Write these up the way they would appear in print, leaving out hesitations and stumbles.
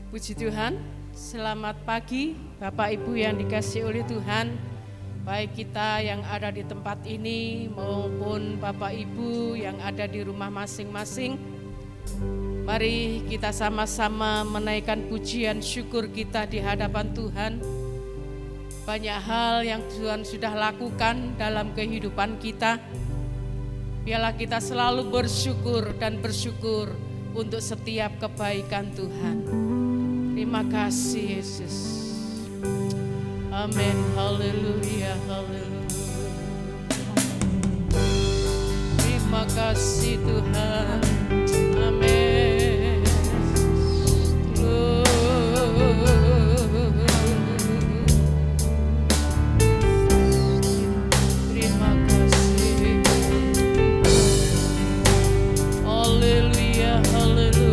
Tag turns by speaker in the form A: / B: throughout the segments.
A: Puji Tuhan, selamat pagi Bapak Ibu yang dikasihi oleh Tuhan, baik kita yang ada di tempat ini maupun Bapak Ibu yang ada di rumah masing-masing. Mari kita sama-sama menaikkan pujian syukur kita di hadapan Tuhan. Banyak hal yang Tuhan sudah lakukan dalam kehidupan kita. Biarlah kita selalu bersyukur dan bersyukur untuk setiap kebaikan Tuhan. Terima kasih Yesus. Amin. Haleluya, haleluya. Terima kasih Tuhan. Amin. Terima kasih. Haleluya, haleluya.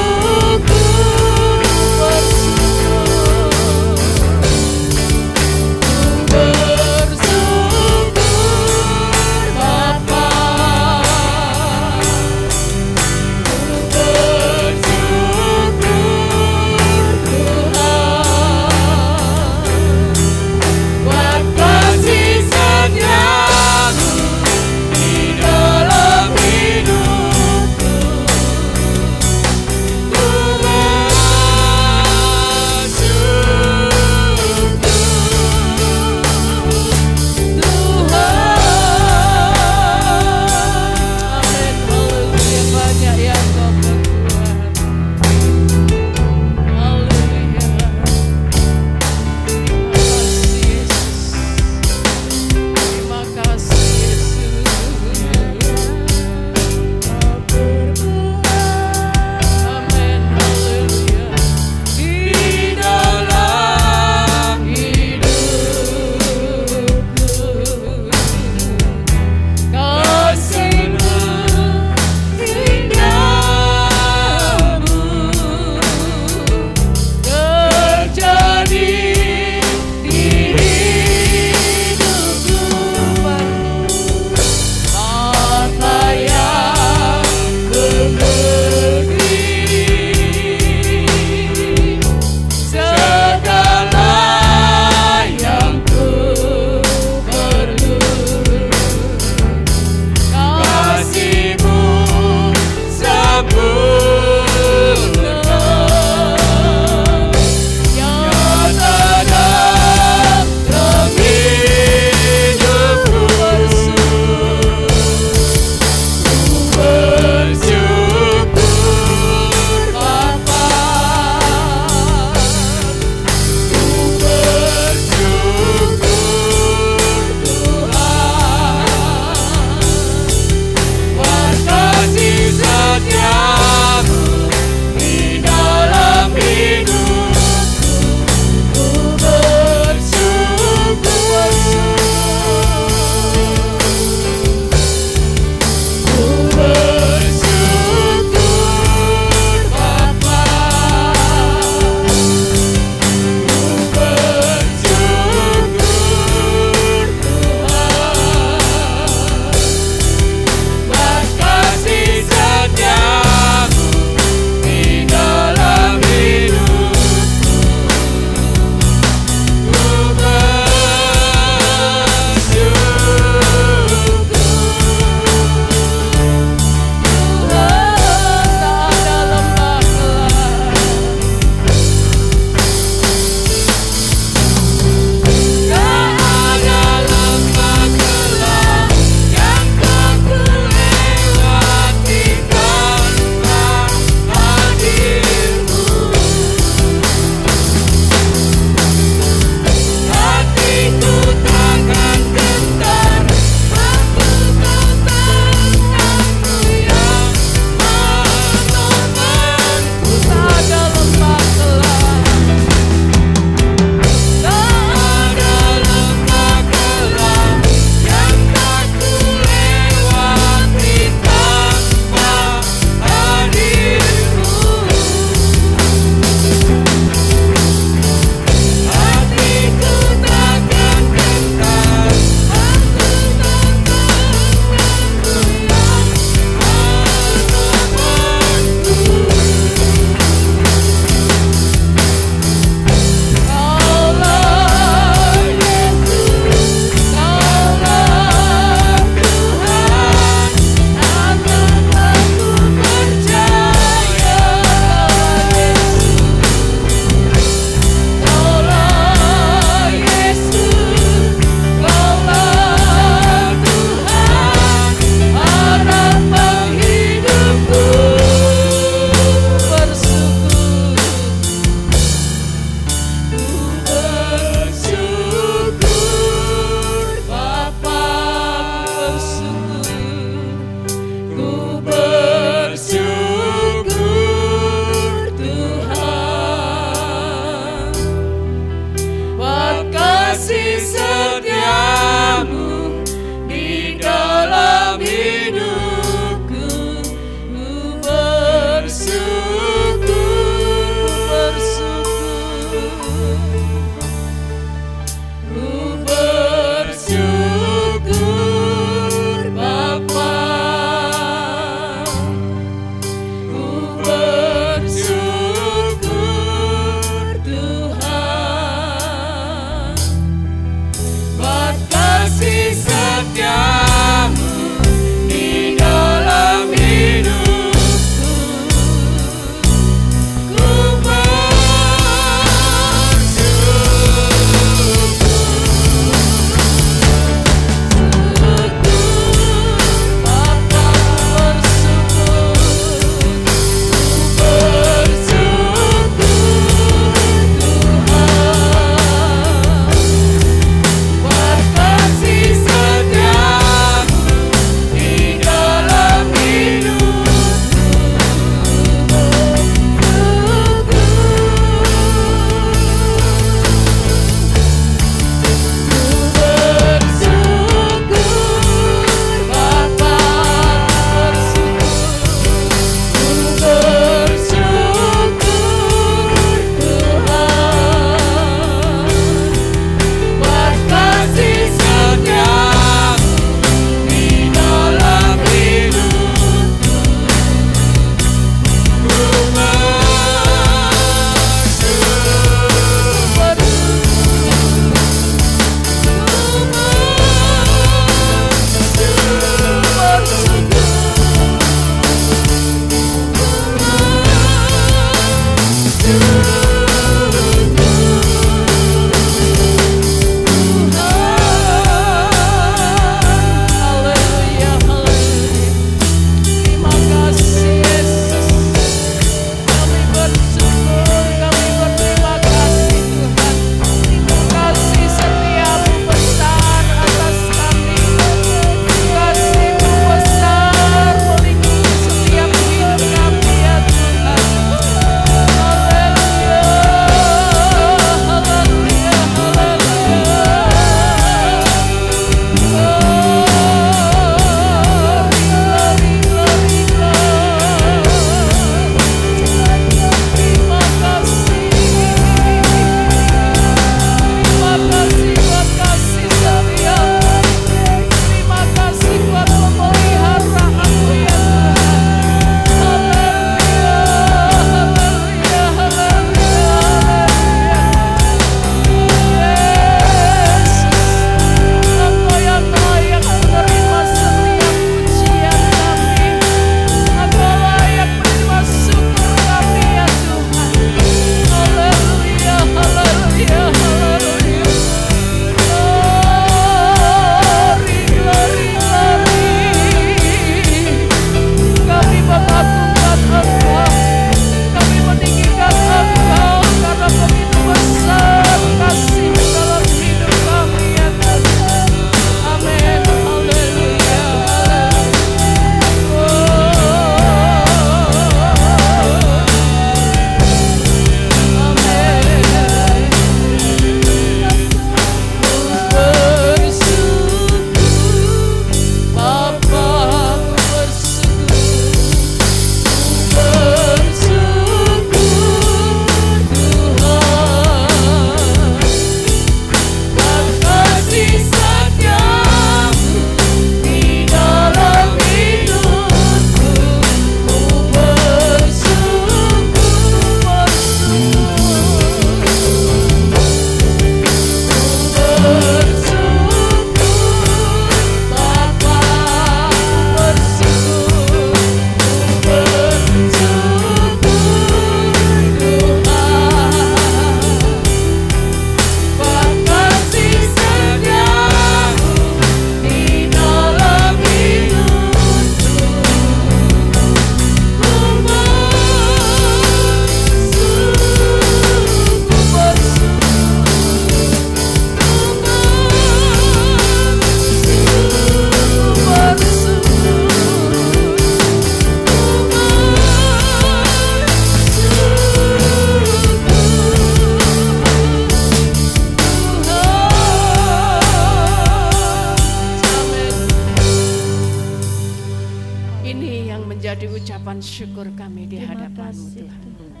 A: ucapan syukur kami di
B: Terima
A: hadapan-Mu
B: kasih,
A: Tuhan.
B: Tuhan.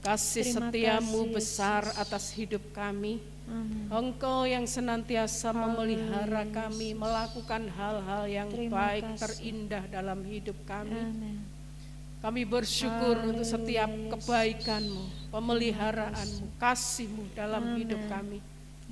A: Kasih
B: Terima
A: setiamu
B: kasih,
A: besar
B: Yesus.
A: atas hidup kami.
B: Amin.
A: Engkau yang senantiasa memelihara
B: Haleluya,
A: kami,
B: Yesus.
A: melakukan hal-hal yang
B: Terima
A: baik,
B: kasih.
A: terindah dalam hidup kami.
B: Amin.
A: Kami bersyukur untuk
B: Haleluya,
A: setiap
B: Yesus.
A: kebaikan-Mu, pemeliharaan-Mu, kasih-Mu dalam
B: Amin.
A: hidup kami.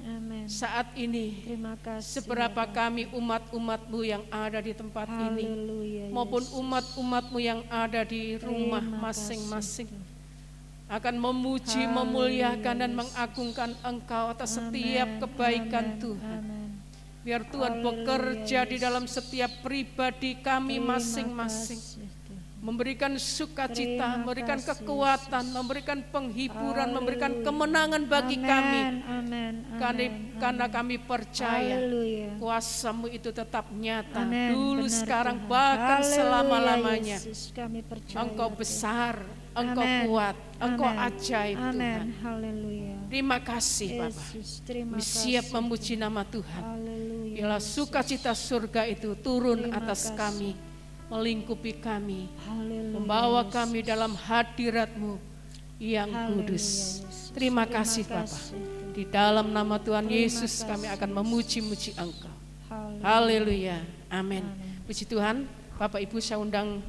B: Amin.
A: Saat ini,
B: Terima kasih.
A: seberapa
B: Bapa.
A: kami umat-umat-Mu yang ada di tempat ini,
B: Haleluya,
A: maupun
B: Yesus.
A: umat-umat-Mu yang ada di rumah
B: Terima
A: masing-masing,
B: kasih, Tuhan.
A: akan memuji,
B: Haleluya,
A: memuliakan dan
B: Yesus.
A: mengagungkan Engkau atas
B: Amin,
A: setiap kebaikan
B: amin,
A: Tuhan.
B: amin.
A: Biar Tuhan
B: Haleluya,
A: bekerja di
B: Yesus.
A: dalam setiap pribadi kami
B: Terima
A: masing-masing,
B: kasih, Tuhan.
A: memberikan sukacita,
B: Terima
A: memberikan
B: kasih,
A: kekuatan,
B: Yesus.
A: memberikan penghiburan, memberikan
B: Haleluya.
A: kemenangan bagi
B: Amin,
A: kami.
B: amin,
A: Karena
B: amin.
A: kami percaya
B: Haleluya.
A: kuasa-Mu itu tetap nyata,
B: Amin,
A: dulu,
B: benar,
A: sekarang,
B: Tuhan.
A: bahkan
B: Haleluya,
A: selama-lamanya.
B: Yesus, kami percaya,
A: Engkau
B: Tuhan.
A: besar, Engkau
B: Amin.
A: kuat, Engkau
B: Amin.
A: ajaib
B: Amin.
A: Tuhan.
B: Haleluya.
A: Terima kasih Bapa.
B: Yesus, terima
A: Kami siap
B: kasih,
A: memuji
B: Tuhan.
A: nama Tuhan.
B: Haleluya.
A: Bila
B: Yesus.
A: sukacita surga itu turun
B: Terima
A: atas
B: kasih.
A: kami, melingkupi kami,
B: Haleluya,
A: membawa
B: Yesus.
A: kami dalam hadirat-Mu yang
B: Haleluya,
A: kudus.
B: Yesus.
A: Terima kasih Bapa.
B: Tuhan.
A: Di dalam nama Tuhan
B: Terima
A: Yesus kami
B: kasih,
A: akan memuji-muji Engkau.
B: Haleluya.
A: Haleluya. Amin.
B: Amin.
A: Puji Tuhan. Bapak Ibu, saya undang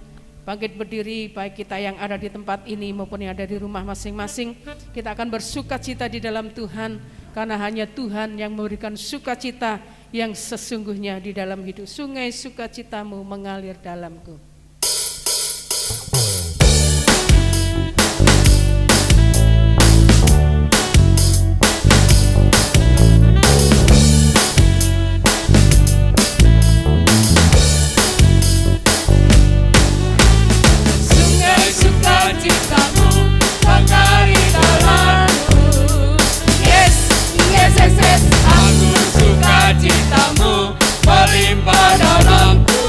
A: bangkit berdiri, baik kita yang ada di tempat ini maupun yang ada di rumah masing-masing. Kita akan bersukacita di dalam Tuhan, karena hanya Tuhan yang memberikan sukacita yang sesungguhnya di dalam hidup. Sungai sukacitamu mengalir dalamku. Sungai sukacitamu mengalir dalamku. Yes, yes, yes, yes. Anggur sukacitamu melimpah dalamku.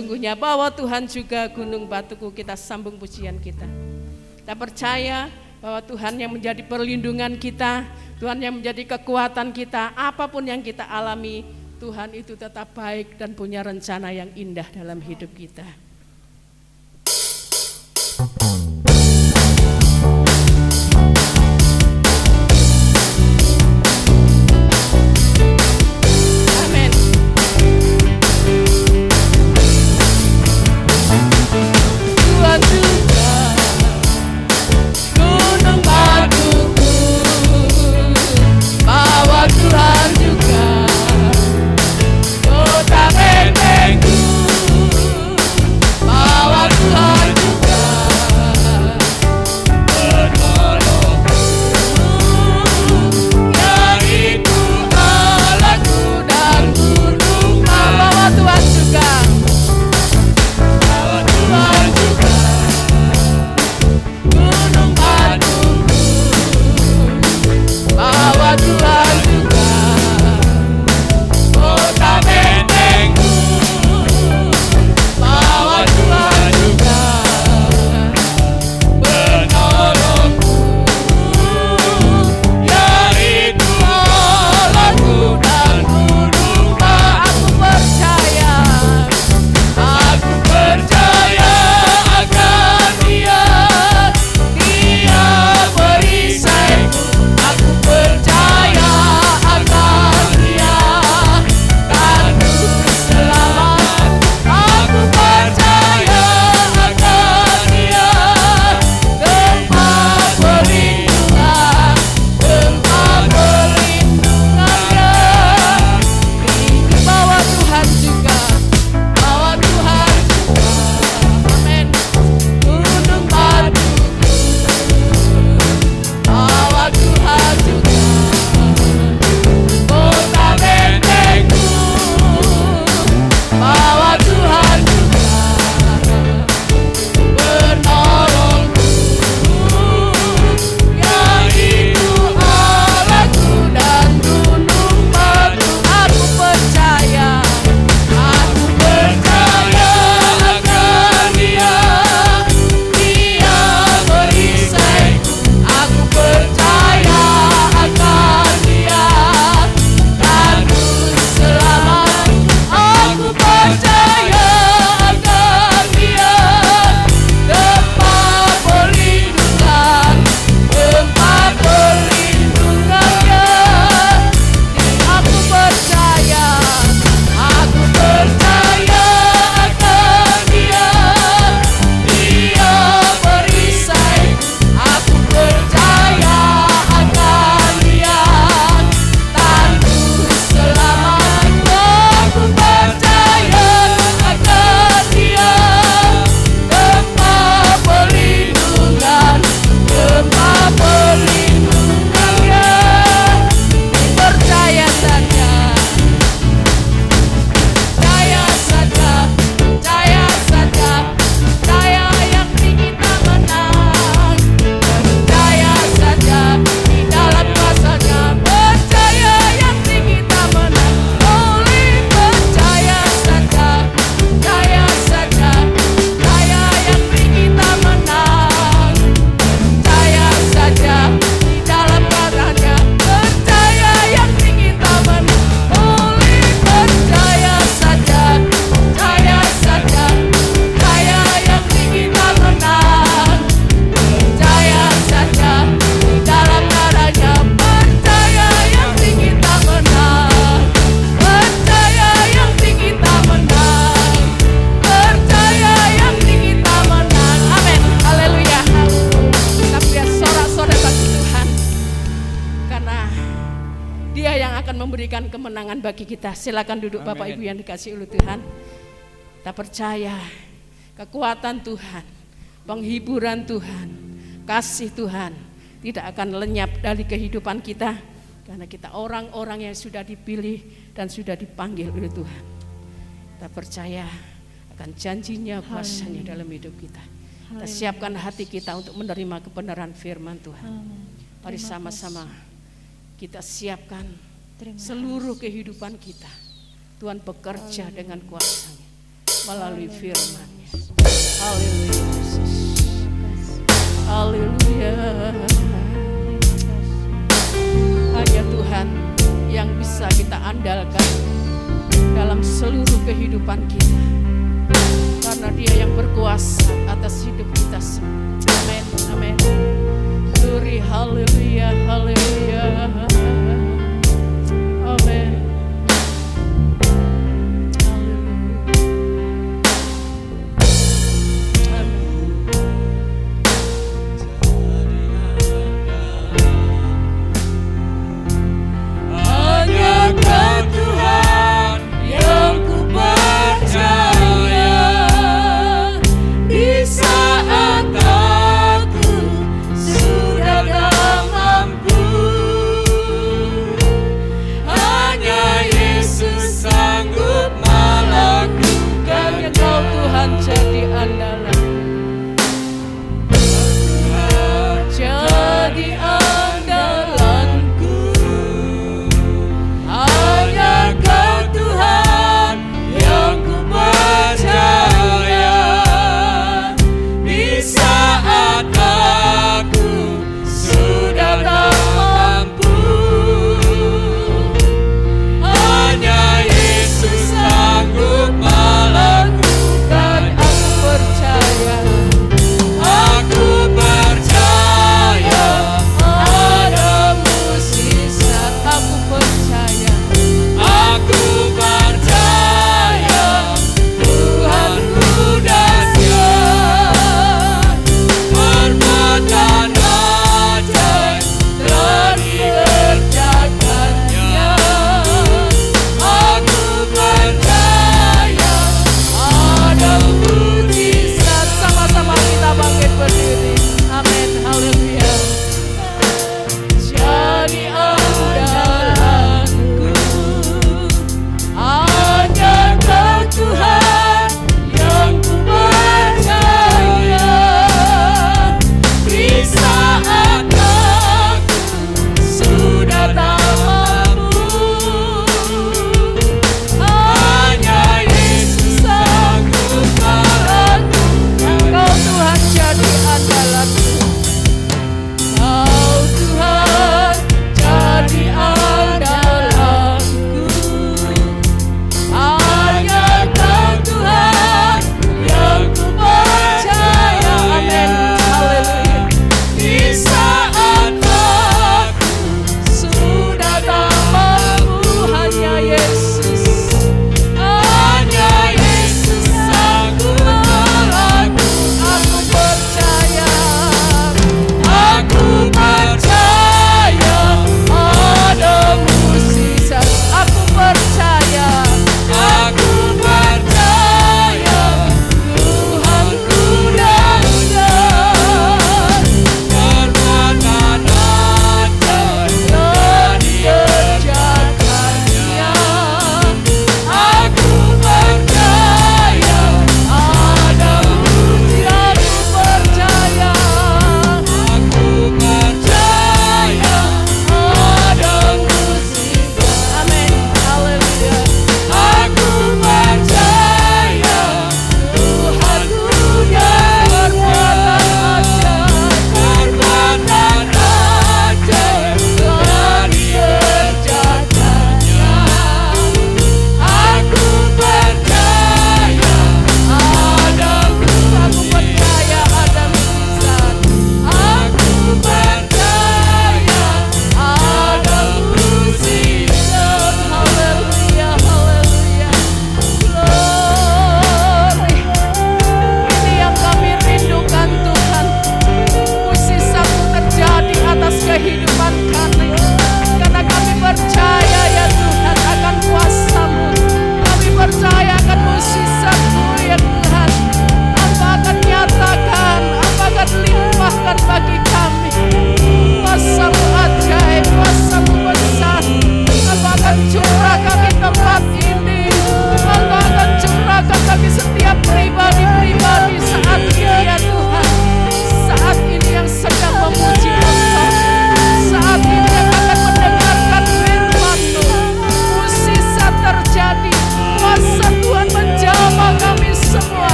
A: sesungguhnya bahwa Tuhan juga gunung batuku. Kita sambung pujian kita. Kita percaya bahwa Tuhan yang menjadi perlindungan kita, Tuhan yang menjadi kekuatan kita, apapun yang kita alami, Tuhan itu tetap baik dan punya rencana yang indah dalam hidup kita. Amin. Tuhan juga gunung batuku, bahwa Tuhan juga kota bentengku, bahwa Tuhan juga penolongku, yaitu Allahku dan gunung, bahwa Tuhan juga, bahwa Tuhan juga gunung batuku, bahwa Tuhan juga kota bentengku, bahwa Tuhan juga penolongku, yaitu Allahku dan gunung. Aku percaya akan Dia, Dia perisaiku. Aku percaya akan Dia, Tanu selamat. Aku percaya akan Dia, tempat perlindungan, tempat perlindungannya. Tinggi bahwa Tuhan juga, bahwa Tuhan juga, amin. Gunung batuku, bahwa Tuhan juga kota bentengku, bahwa Tuhan juga penolongku, yaitu Allahku dan gunung batu. Aku percaya akan Dia, Dia perisaiku. Aku percaya akan Dia, Tanu selamat. Aku percaya akan Dia, tempat perlindungan, tempat perlindungannya. Aku percaya akan Dia, Dia perisaiku. Aku percaya akan Dia, Tanu selamat. Aku percaya akan Dia, tempat perlindungan, tempat perlindungannya. Percaya saja, percaya saja, percaya saja, percaya yakni kita menang. Percaya saja di dalam kuasa-Nya, percaya yakni kita menang. Oleh percaya saja, percaya saja, percaya yakni kita menang. Percaya saja di dalam kuasa-Nya, percaya yakni kita menang. Oleh percaya saja, percaya saja, percaya yakni kita menang. Percaya saja di dalam darah-Nya, percaya yakni kita menang. Percaya yakni kita menang. Percaya yakni kita menang. Amin. Haleluya. Kita beri sorak-sorai bagi Tuhan, karena Dia yang akan memberikan kemenangan bagi kita. Silakan duduk Bapak Ibu yang dikasihi oleh Tuhan. Kita percaya kekuatan Tuhan, penghiburan Tuhan, kasih Tuhan tidak akan lenyap dari kehidupan kita, karena kita orang-orang yang sudah dipilih dan sudah dipanggil oleh Tuhan. Kita percaya akan janjinya, kuasanya dalam hidup kita. Kita siapkan hati kita untuk menerima kebenaran firman Tuhan. Mari sama-sama kita siapkan seluruh kehidupan kita. Tuhan bekerja dengan kuasa-Nya melalui firman-Nya. Haleluya Yesus. Haleluya. Hanya Tuhan yang bisa kita andalkan dalam seluruh kehidupan kita, karena Dia yang berkuasa atas hidup kita semua. Amin, amin. Glory, haleluya, haleluya. Amin.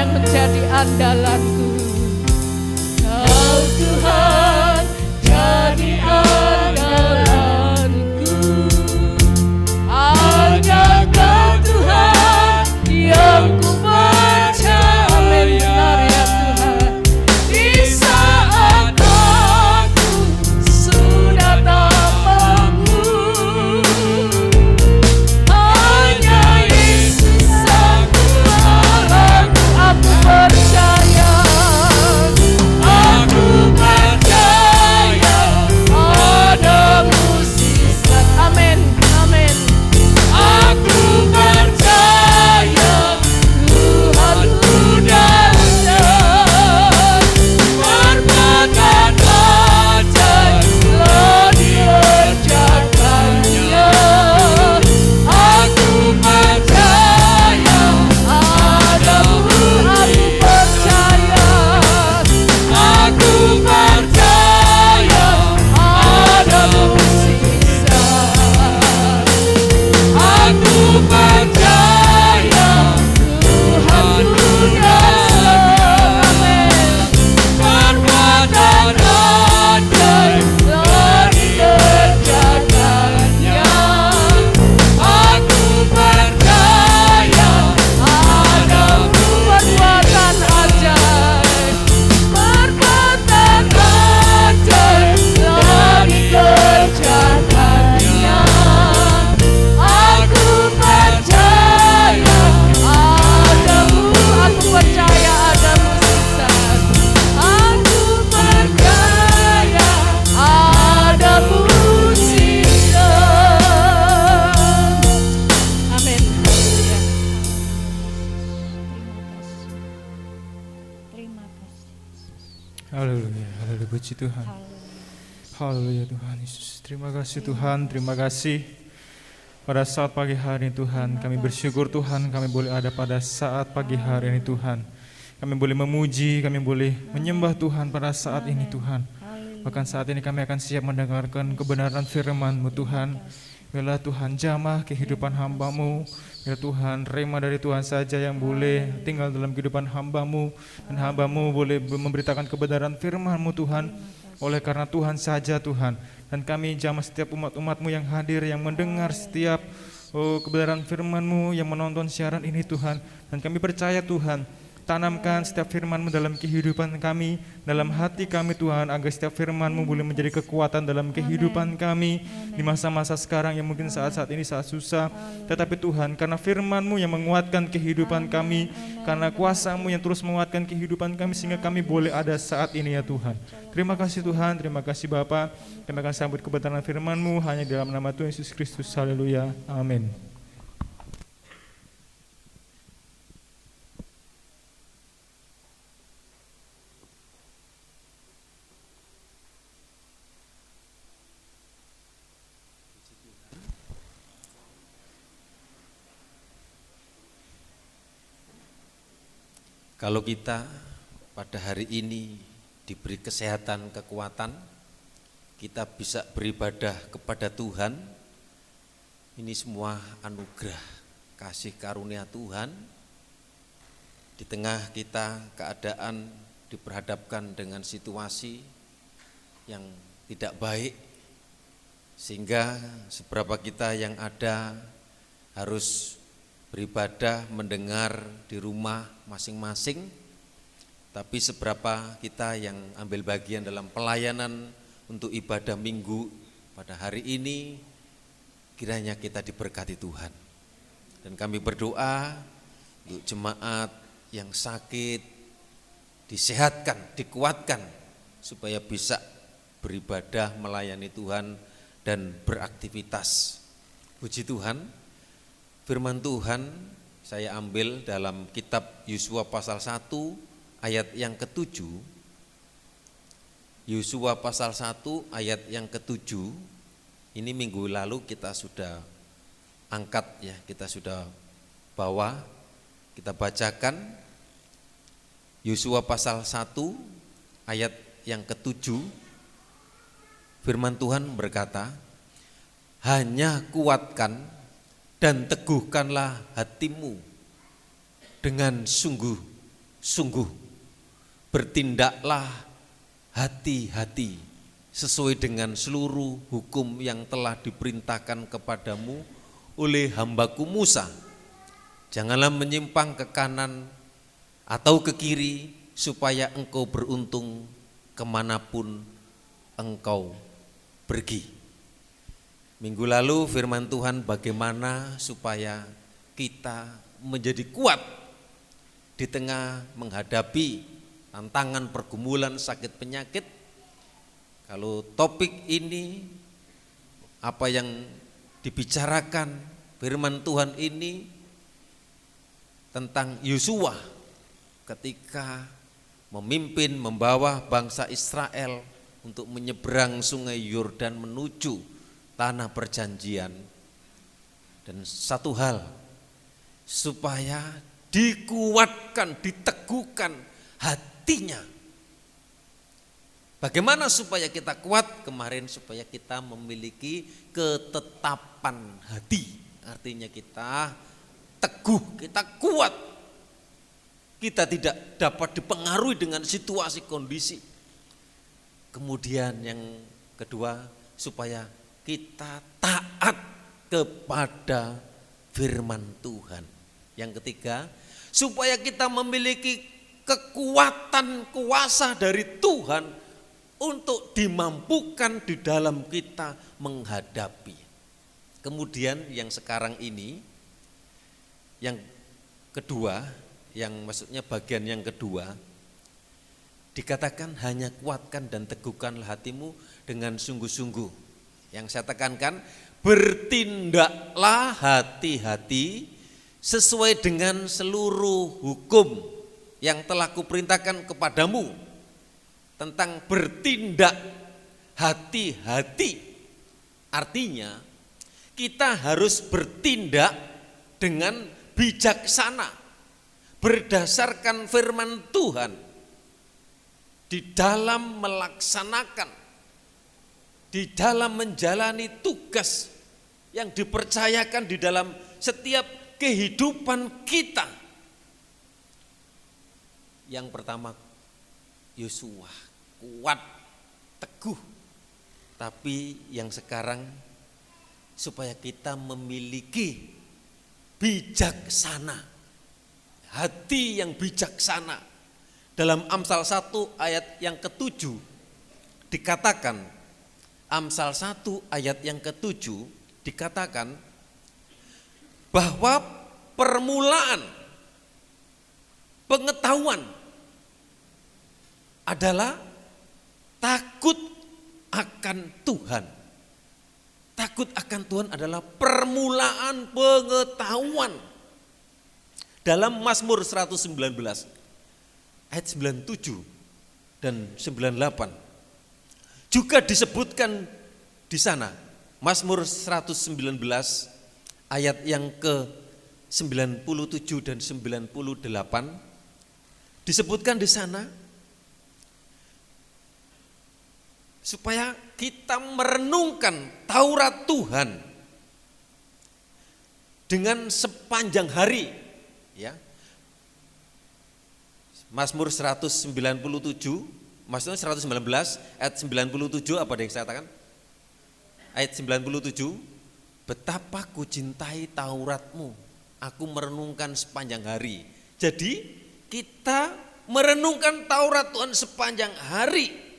A: yang menjadi andalanku. Kau Tuhan jadi andalanku. Hanya Kau Tuhan yang ku percaya. Amin. Benar ya Tuhan. Di saat aku sudah tak mampu, hanya Yesus Sang Tuhanku. Aku percaya, aku percaya ada mukjizat. Amin, amin. Aku percaya Tuhan udah perbuatan ajaib telah dikerjakannya. Aku percaya adamu, aku percaya, aku percaya ada mukjizat. Aku percaya Tuhan perbuatan ajaib telah dikerjakannya. Aku percaya ada perbuatan ajaib, perbuatan ajaib telah dikerjakannya. Aku percaya adamu, aku percaya ada mukjizat. Aku percaya ada mukjizat. Amin.
B: Terima kasih.
C: Haleluya, haleluya, puji Tuhan. Haleluya Tuhan Yesus. Terima kasih Tuhan, terima kasih. Pada saat pagi hari ini Tuhan, kami bersyukur Tuhan, kami boleh ada pada saat pagi hari ini Tuhan. Kami boleh memuji, kami boleh menyembah Tuhan pada saat ini Tuhan. Bahkan saat ini kami akan siap mendengarkan kebenaran firman-Mu Tuhan. Biarlah Tuhan jamah kehidupan hamba-Mu. Biarlah Tuhan rema dari Tuhan saja yang boleh tinggal dalam kehidupan hamba-Mu. Dan hamba-Mu boleh memberitakan kebenaran firman-Mu Tuhan. Oleh karena Tuhan saja Tuhan. Dan kami jamah setiap umat-umat-Mu yang hadir, yang mendengar setiap kebenaran firman-Mu, yang menonton siaran ini Tuhan. Dan kami percaya Tuhan, tanamkan setiap firman-Mu dalam kehidupan kami, dalam hati kami Tuhan, agar setiap firman-Mu boleh menjadi kekuatan dalam kehidupan kami di masa-masa sekarang yang mungkin saat-saat ini saat susah. Tetapi Tuhan, karena firman-Mu yang menguatkan kehidupan kami, karena kuasa-Mu yang terus menguatkan kehidupan kami, sehingga kami boleh ada saat ini ya Tuhan. Terima kasih Tuhan, terima kasih Bapa. Kami akan sambut kebenaran firman-Mu hanya dalam nama Tuhan Yesus Kristus. Haleluya, amin.
D: Kalau kita pada hari ini diberi kesehatan, kekuatan, kita bisa beribadah kepada Tuhan, ini semua anugerah, kasih karunia Tuhan. Di tengah kita keadaan diperhadapkan dengan situasi yang tidak baik, sehingga seberapa kita yang ada harus beribadah, mendengar di rumah masing-masing, tapi seberapa kita yang ambil bagian dalam pelayanan untuk ibadah minggu pada hari ini, kiranya kita diberkati Tuhan. Dan kami berdoa untuk jemaat yang sakit, disehatkan, dikuatkan, supaya bisa beribadah, melayani Tuhan, dan beraktivitas. Puji Tuhan. Firman Tuhan saya ambil dalam kitab Yosua pasal 1 ayat yang ke-7. Yosua pasal 1 ayat yang ke-7. Ini minggu lalu kita sudah angkat ya, kita sudah bawa, kita bacakan. Yosua pasal 1 ayat yang ke-7. Firman Tuhan berkata, "Hanya kuatkan dan teguhkanlah hatimu dengan sungguh sungguh, bertindaklah hati-hati sesuai dengan seluruh hukum yang telah diperintahkan kepadamu oleh hambaku Musa. Janganlah menyimpang ke kanan atau ke kiri, supaya engkau beruntung kemanapun engkau pergi. Minggu lalu firman Tuhan bagaimana supaya kita menjadi kuat di tengah menghadapi tantangan, pergumulan, sakit, penyakit. Kalau topik ini, apa yang dibicarakan firman Tuhan ini tentang Yosua ketika memimpin, membawa bangsa Israel untuk menyeberang sungai Yordan menuju tanah perjanjian. Dan satu hal, supaya dikuatkan, diteguhkan hatinya. Bagaimana supaya kita kuat? Kemarin supaya kita memiliki ketetapan hati. Artinya kita teguh, kita kuat. Kita tidak dapat dipengaruhi dengan situasi kondisi. Kemudian yang kedua, supaya kita taat kepada firman Tuhan. Yang ketiga, supaya kita memiliki kekuatan, kuasa dari Tuhan untuk dimampukan di dalam kita menghadapi. Kemudian yang sekarang ini, yang kedua, yang maksudnya bagian yang kedua, dikatakan hanya kuatkan dan teguhkanlah hatimu dengan sungguh-sungguh. Yang saya tekankan, bertindaklah hati-hati sesuai dengan seluruh hukum yang telah kuperintahkan kepadamu. Tentang bertindak hati-hati, artinya kita harus bertindak dengan bijaksana berdasarkan firman Tuhan di dalam melaksanakan, di dalam menjalani tugas yang dipercayakan di dalam setiap kehidupan kita. Yang pertama, Yosua kuat, teguh. Tapi yang sekarang supaya kita memiliki bijaksana, hati yang bijaksana. Dalam Amsal 1 ayat yang ke-7 dikatakan, Amsal 1 ayat yang ke-7 dikatakan bahwa permulaan pengetahuan adalah takut akan Tuhan. Takut akan Tuhan adalah permulaan pengetahuan. Dalam Mazmur 119 ayat 97 dan 98 juga disebutkan di sana. Mazmur 119 ayat yang ke-97 dan 98 disebutkan di sana supaya kita merenungkan Taurat Tuhan dengan sepanjang hari, ya. Mazmur 197, maksudnya 119 ayat 97 apa yang saya katakan? Ayat 97, betapa ku cintai Tauratmu, aku merenungkan sepanjang hari. Jadi kita merenungkan Taurat Tuhan sepanjang hari.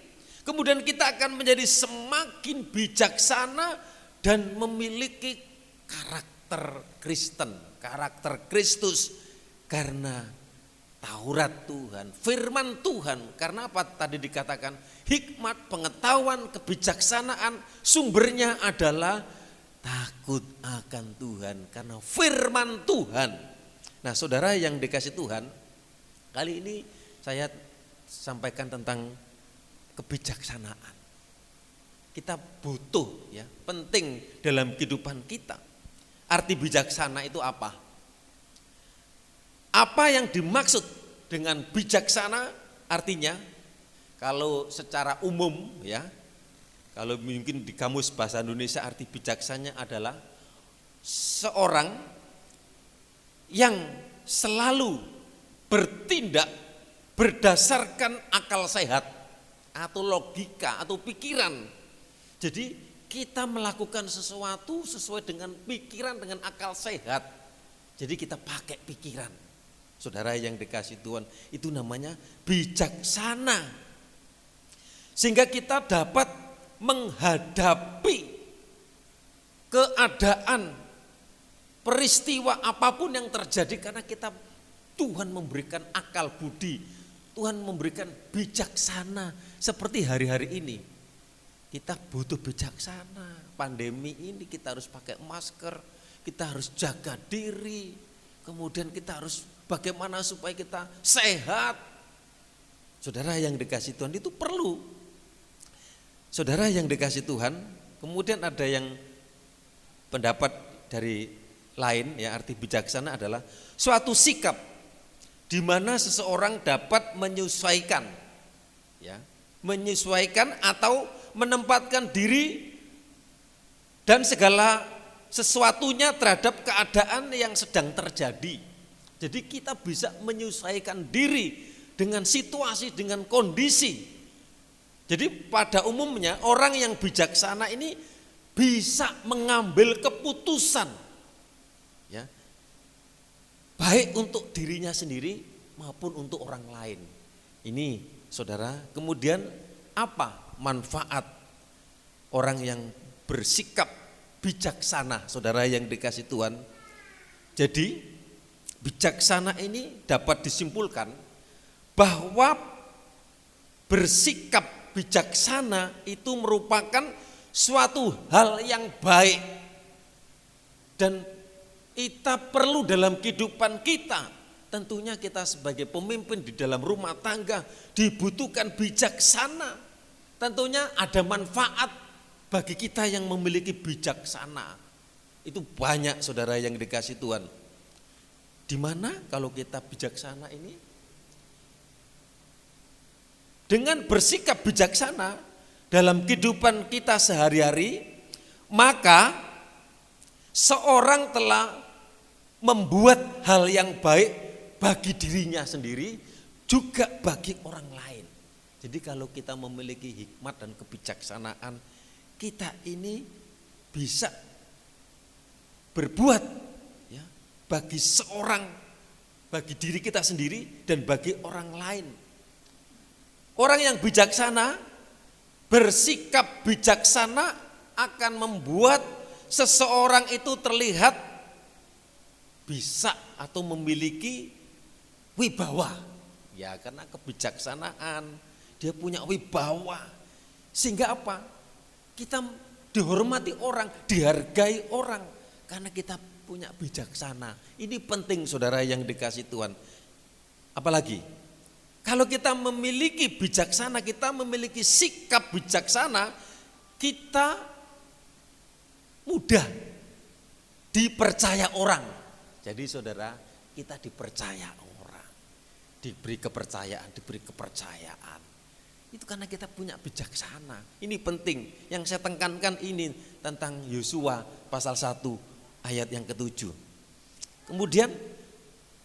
D: Kemudian kita akan menjadi semakin bijaksana dan memiliki karakter Kristen, karakter Kristus. Karena Taurat Tuhan, firman Tuhan. Karena apa tadi dikatakan? Hikmat, pengetahuan, kebijaksanaan, sumbernya adalah takut akan Tuhan. Karena firman Tuhan. Nah saudara yang dikasih Tuhan, kali ini saya sampaikan tentang kebijaksanaan. Kita butuh, ya, penting dalam kehidupan kita. Arti bijaksana itu apa? Apa yang dimaksud dengan bijaksana? Artinya kalau secara umum, ya, kalau mungkin di kamus bahasa Indonesia arti bijaksana adalah seorang yang selalu bertindak berdasarkan akal sehat atau logika atau pikiran. Jadi kita melakukan sesuatu sesuai dengan pikiran, dengan akal sehat. Jadi kita pakai pikiran. Saudara yang dikasih Tuhan, itu namanya bijaksana. Sehingga kita dapat menghadapi keadaan, peristiwa apapun yang terjadi karena Tuhan memberikan akal budi, Tuhan memberikan bijaksana. Seperti hari-hari ini kita butuh bijaksana. Pandemi ini kita harus pakai masker, kita harus jaga diri, kemudian kita harus bagaimana supaya kita sehat. Saudara yang dikasih Tuhan, itu perlu. Saudara yang dikasih Tuhan, kemudian ada yang pendapat dari lain, ya, arti bijaksana adalah suatu sikap di mana seseorang dapat menyesuaikan, ya, menyesuaikan atau menempatkan diri dan segala sesuatunya terhadap keadaan yang sedang terjadi. Jadi kita bisa menyesuaikan diri dengan situasi, dengan kondisi. Jadi pada umumnya orang yang bijaksana ini bisa mengambil keputusan, ya, baik untuk dirinya sendiri maupun untuk orang lain. Ini saudara, kemudian apa manfaat orang yang bersikap bijaksana, saudara yang dikasih Tuhan? Jadi bijaksana ini dapat disimpulkan bahwa bersikap bijaksana itu merupakan suatu hal yang baik dan kita perlu dalam kehidupan kita. Tentunya kita sebagai pemimpin di dalam rumah tangga dibutuhkan bijaksana. Tentunya ada manfaat bagi kita yang memiliki bijaksana. Itu banyak saudara yang dikasih Tuhan. Di mana kalau kita bijaksana ini, dengan bersikap bijaksana dalam kehidupan kita sehari-hari, maka seorang telah membuat hal yang baik bagi dirinya sendiri, juga bagi orang lain. Jadi kalau kita memiliki hikmat dan kebijaksanaan, kita ini bisa berbuat, ya, bagi seorang, bagi diri kita sendiri dan bagi orang lain. Orang yang bijaksana, bersikap bijaksana akan membuat seseorang itu terlihat bisa atau memiliki wibawa, ya, karena kebijaksanaan dia punya wibawa, sehingga apa? Kita dihormati orang, dihargai orang karena kita punya bijaksana. Ini penting saudara yang dikasih Tuhan. Apalagi kalau kita memiliki bijaksana, kita memiliki sikap bijaksana, kita mudah dipercaya orang. Jadi saudara, kita dipercaya orang, diberi kepercayaan, itu karena kita punya bijaksana. Ini penting, yang saya tekankan ini tentang Yosua pasal 1 ayat yang ke-7. Kemudian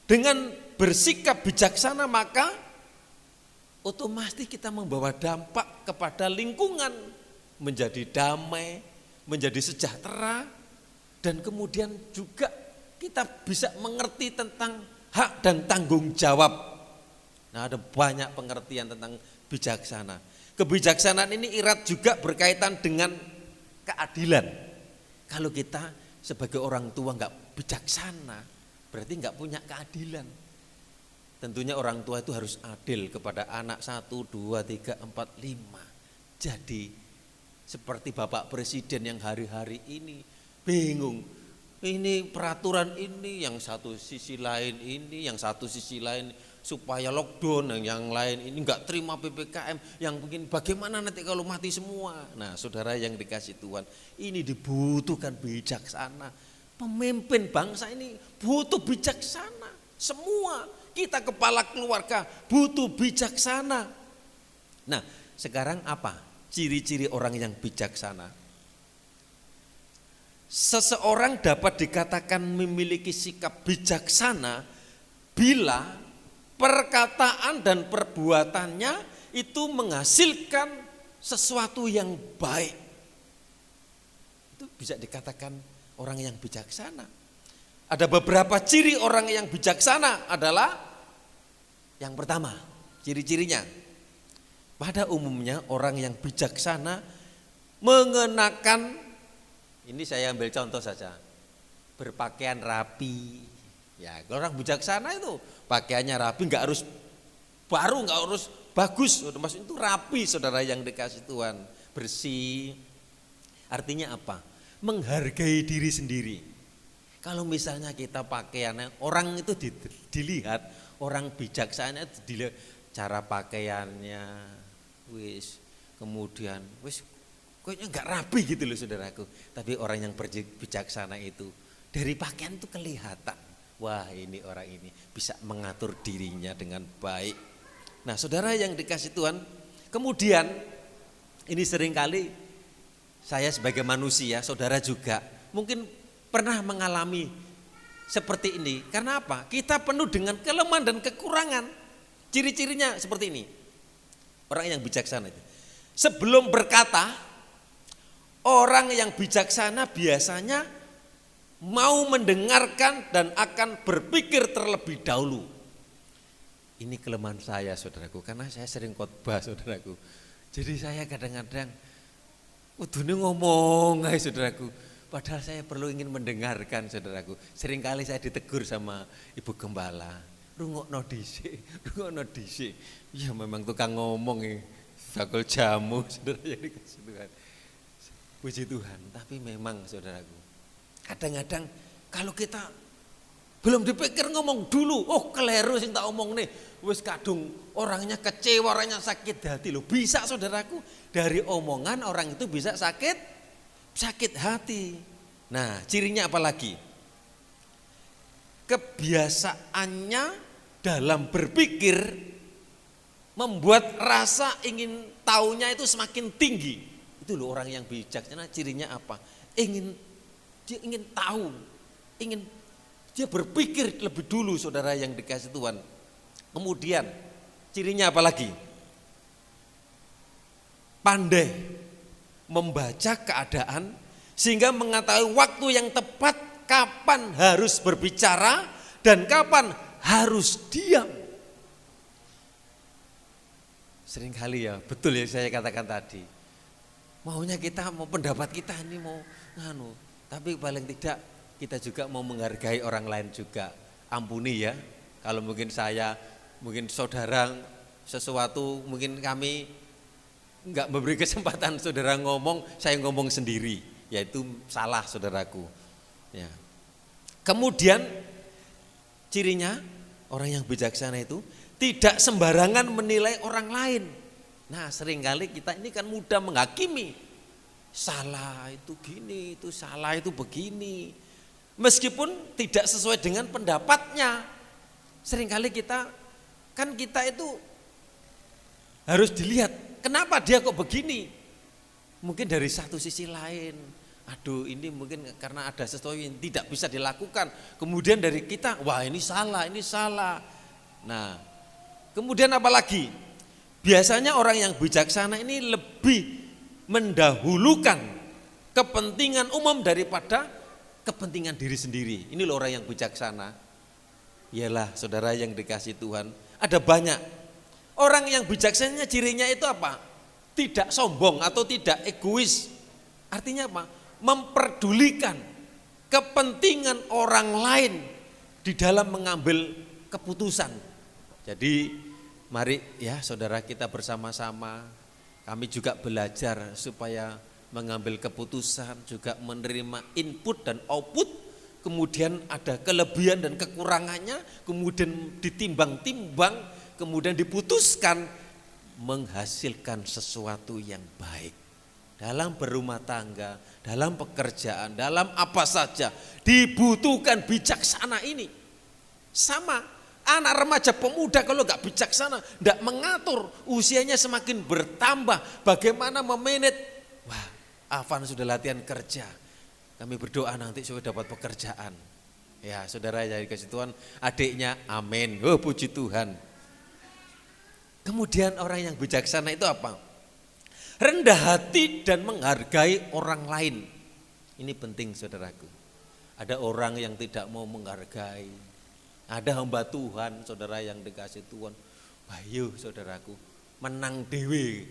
D: dengan bersikap bijaksana maka otomatis kita membawa dampak kepada lingkungan, menjadi damai, menjadi sejahtera, dan kemudian juga kita bisa mengerti tentang hak dan tanggung jawab. Nah, ada banyak pengertian tentang bijaksana. Kebijaksanaan ini erat juga berkaitan dengan keadilan. Kalau kita sebagai orang tua nggak bijaksana, berarti nggak punya keadilan. Tentunya orang tua itu harus adil kepada anak 1, 2, 3, 4, 5. Jadi seperti Bapak Presiden yang hari-hari ini bingung. Ini peraturan ini, yang satu sisi lain ini, yang satu sisi lain supaya lockdown, yang lain ini enggak terima PPKM, yang mungkin bagaimana nanti kalau mati semua. Nah, saudara yang dikasih Tuhan, ini dibutuhkan bijaksana. Pemimpin bangsa ini butuh bijaksana. Semua kita kepala keluarga butuh bijaksana. Nah, sekarang apa ciri-ciri orang yang bijaksana? Seseorang dapat dikatakan memiliki sikap bijaksana bila perkataan dan perbuatannya itu menghasilkan sesuatu yang baik. Itu bisa dikatakan orang yang bijaksana. Ada beberapa ciri orang yang bijaksana adalah yang pertama, ciri-cirinya. Pada umumnya orang yang bijaksana mengenakan, ini saya ambil contoh saja, berpakaian rapi. Ya, kalau orang bijaksana itu pakaiannya rapi, nggak harus baru, nggak harus bagus, maksudnya itu rapi, saudara yang dikasih Tuhan, bersih. Artinya apa? Menghargai diri sendiri. Kalau misalnya kita pakaiannya, orang itu dilihat, orang bijaksana itu dilihat cara pakaiannya, wis, kemudian wis, kayaknya nggak rapi gitu loh saudaraku. Tapi orang yang bijaksana itu dari pakaian itu kelihatan, wah ini orang ini bisa mengatur dirinya dengan baik. Nah saudara yang dikasih Tuhan, kemudian ini seringkali saya sebagai manusia, saudara juga mungkin pernah mengalami seperti ini. Karena apa? Kita penuh dengan kelemahan dan kekurangan. Ciri-cirinya seperti ini. Orang yang bijaksana itu, sebelum berkata, orang yang bijaksana biasanya mau mendengarkan dan akan berpikir terlebih dahulu. Ini kelemahan saya saudaraku, karena saya sering khotbah saudaraku. Jadi saya kadang-kadang udune ngomong saudaraku, padahal saya perlu ingin mendengarkan saudaraku. Seringkali saya ditegur sama Ibu Gembala, rungokno dhisik, rungokno dhisik. Ya memang tukang ngomong bakul jamu saudara yang dikasih Tuhan. Puji Tuhan, tapi memang saudaraku, kadang-kadang kalau kita belum dipikir ngomong dulu, oh keliru sing tak omong nih, wis kadung orangnya kecewa, orangnya sakit hati loh. Bisa saudaraku, dari omongan orang itu bisa sakit hati. Nah cirinya apa lagi? Kebiasaannya dalam berpikir membuat rasa ingin tahunya itu semakin tinggi. Itu loh orang yang bijaksana, cirinya apa? Dia ingin tahu, dia berpikir lebih dulu saudara yang dikasih Tuhan. Kemudian cirinya apa lagi? Pandai membaca keadaan sehingga mengetahui waktu yang tepat, kapan harus berbicara dan kapan harus diam. Seringkali ya, betul ya saya katakan tadi. Maunya kita, mau pendapat kita ini mau nganu, tapi paling tidak kita juga mau menghargai orang lain juga. Ampuni ya, kalau mungkin saya, mungkin saudara sesuatu, mungkin kami enggak memberi kesempatan saudara ngomong, saya ngomong sendiri, yaitu salah saudaraku. Ya. Kemudian cirinya orang yang bijaksana itu tidak sembarangan menilai orang lain. Nah seringkali kita ini kan mudah menghakimi, salah itu gini, itu salah itu begini. Meskipun tidak sesuai dengan pendapatnya. Seringkali kita itu harus dilihat, kenapa dia kok begini. Mungkin dari satu sisi lain, aduh ini mungkin karena ada sesuatu yang tidak bisa dilakukan. Kemudian dari kita, wah ini salah. Nah kemudian apa lagi? Biasanya orang yang bijaksana ini lebih mendahulukan kepentingan umum daripada kepentingan diri sendiri. Ini loh orang yang bijaksana. Iyalah saudara yang dikasih Tuhan, ada banyak orang yang bijaksana, cirinya itu apa? Tidak sombong atau tidak egois. Artinya apa? Memperdulikan kepentingan orang lain di dalam mengambil keputusan. Jadi mari ya saudara kita bersama-sama, kami juga belajar supaya mengambil keputusan, juga menerima input dan output, kemudian ada kelebihan dan kekurangannya, kemudian ditimbang-timbang, kemudian diputuskan menghasilkan sesuatu yang baik. Dalam berumah tangga, dalam pekerjaan, dalam apa saja dibutuhkan bijaksana ini. Sama anak remaja pemuda kalau nggak bijaksana, nggak mengatur, usianya semakin bertambah, bagaimana memanage. Wah, Afan sudah latihan kerja, kami berdoa nanti supaya dapat pekerjaan. Ya saudara yang dikasih Tuhan, adiknya amin, oh puji Tuhan. Kemudian orang yang bijaksana itu apa? Rendah hati dan menghargai orang lain. Ini penting saudaraku. Ada orang yang tidak mau menghargai. Ada hamba Tuhan saudara yang dikasih Tuhan. Ayo saudaraku, menang dewe.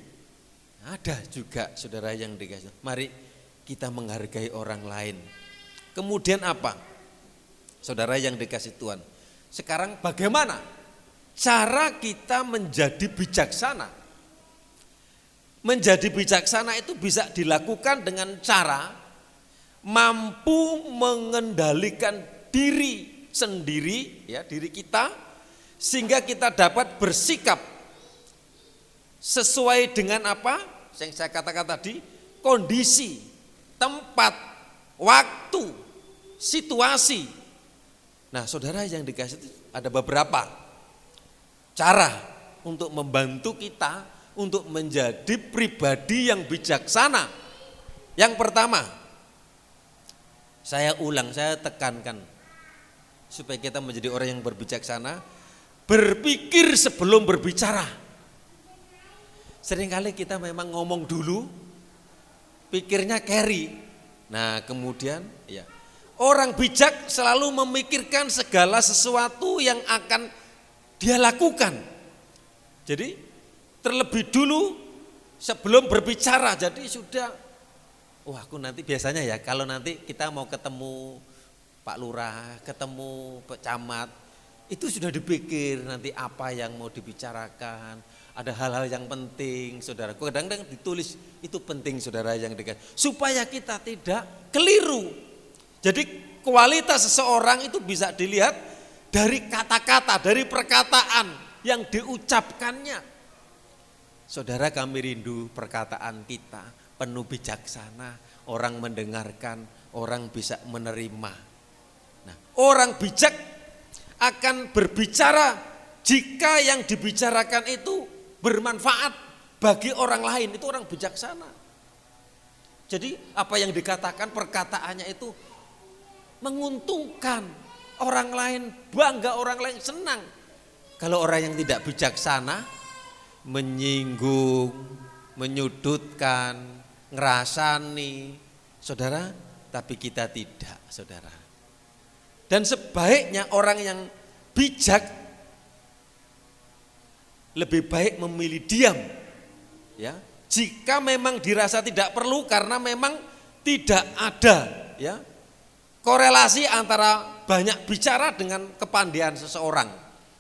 D: Ada juga saudara yang dikasih. Mari kita menghargai orang lain. Kemudian apa? Saudara yang dikasih Tuhan. Sekarang bagaimana cara kita menjadi bijaksana? Menjadi bijaksana itu bisa dilakukan dengan cara mampu mengendalikan diri sendiri, ya, diri kita, sehingga kita dapat bersikap sesuai dengan apa yang saya katakan tadi, kondisi, tempat, waktu, situasi. Nah, saudara yang dikasih itu ada beberapa cara untuk membantu kita untuk menjadi pribadi yang bijaksana. Yang pertama, saya ulang, saya tekankan supaya kita menjadi orang yang berbijaksana, berpikir sebelum berbicara. Seringkali kita memang ngomong dulu, pikirnya carry. Nah, kemudian ya, orang bijak selalu memikirkan segala sesuatu yang akan dia lakukan. Jadi terlebih dulu sebelum berbicara. Jadi sudah, aku nanti biasanya ya kalau nanti kita mau ketemu Pak Lurah, ketemu Pak Camat, itu sudah dipikir nanti apa yang mau dibicarakan. Ada hal-hal yang penting, saudara. Kadang-kadang ditulis, itu penting saudara yang dekat. Supaya kita tidak keliru. Jadi kualitas seseorang itu bisa dilihat dari kata-kata, dari perkataan yang diucapkannya. Saudara, kami rindu perkataan kita penuh bijaksana, orang mendengarkan, orang bisa menerima. Nah, orang bijak akan berbicara jika yang dibicarakan itu bermanfaat bagi orang lain, itu orang bijaksana. Jadi apa yang dikatakan, perkataannya itu menguntungkan orang lain, bangga orang lain, senang. Kalau orang yang tidak bijaksana, menyinggung, menyudutkan, ngerasani, saudara, tapi kita tidak, saudara. Dan sebaiknya orang yang bijak lebih baik memilih diam, ya. Jika memang dirasa tidak perlu karena memang tidak ada, ya, korelasi antara banyak bicara dengan kepandaian seseorang.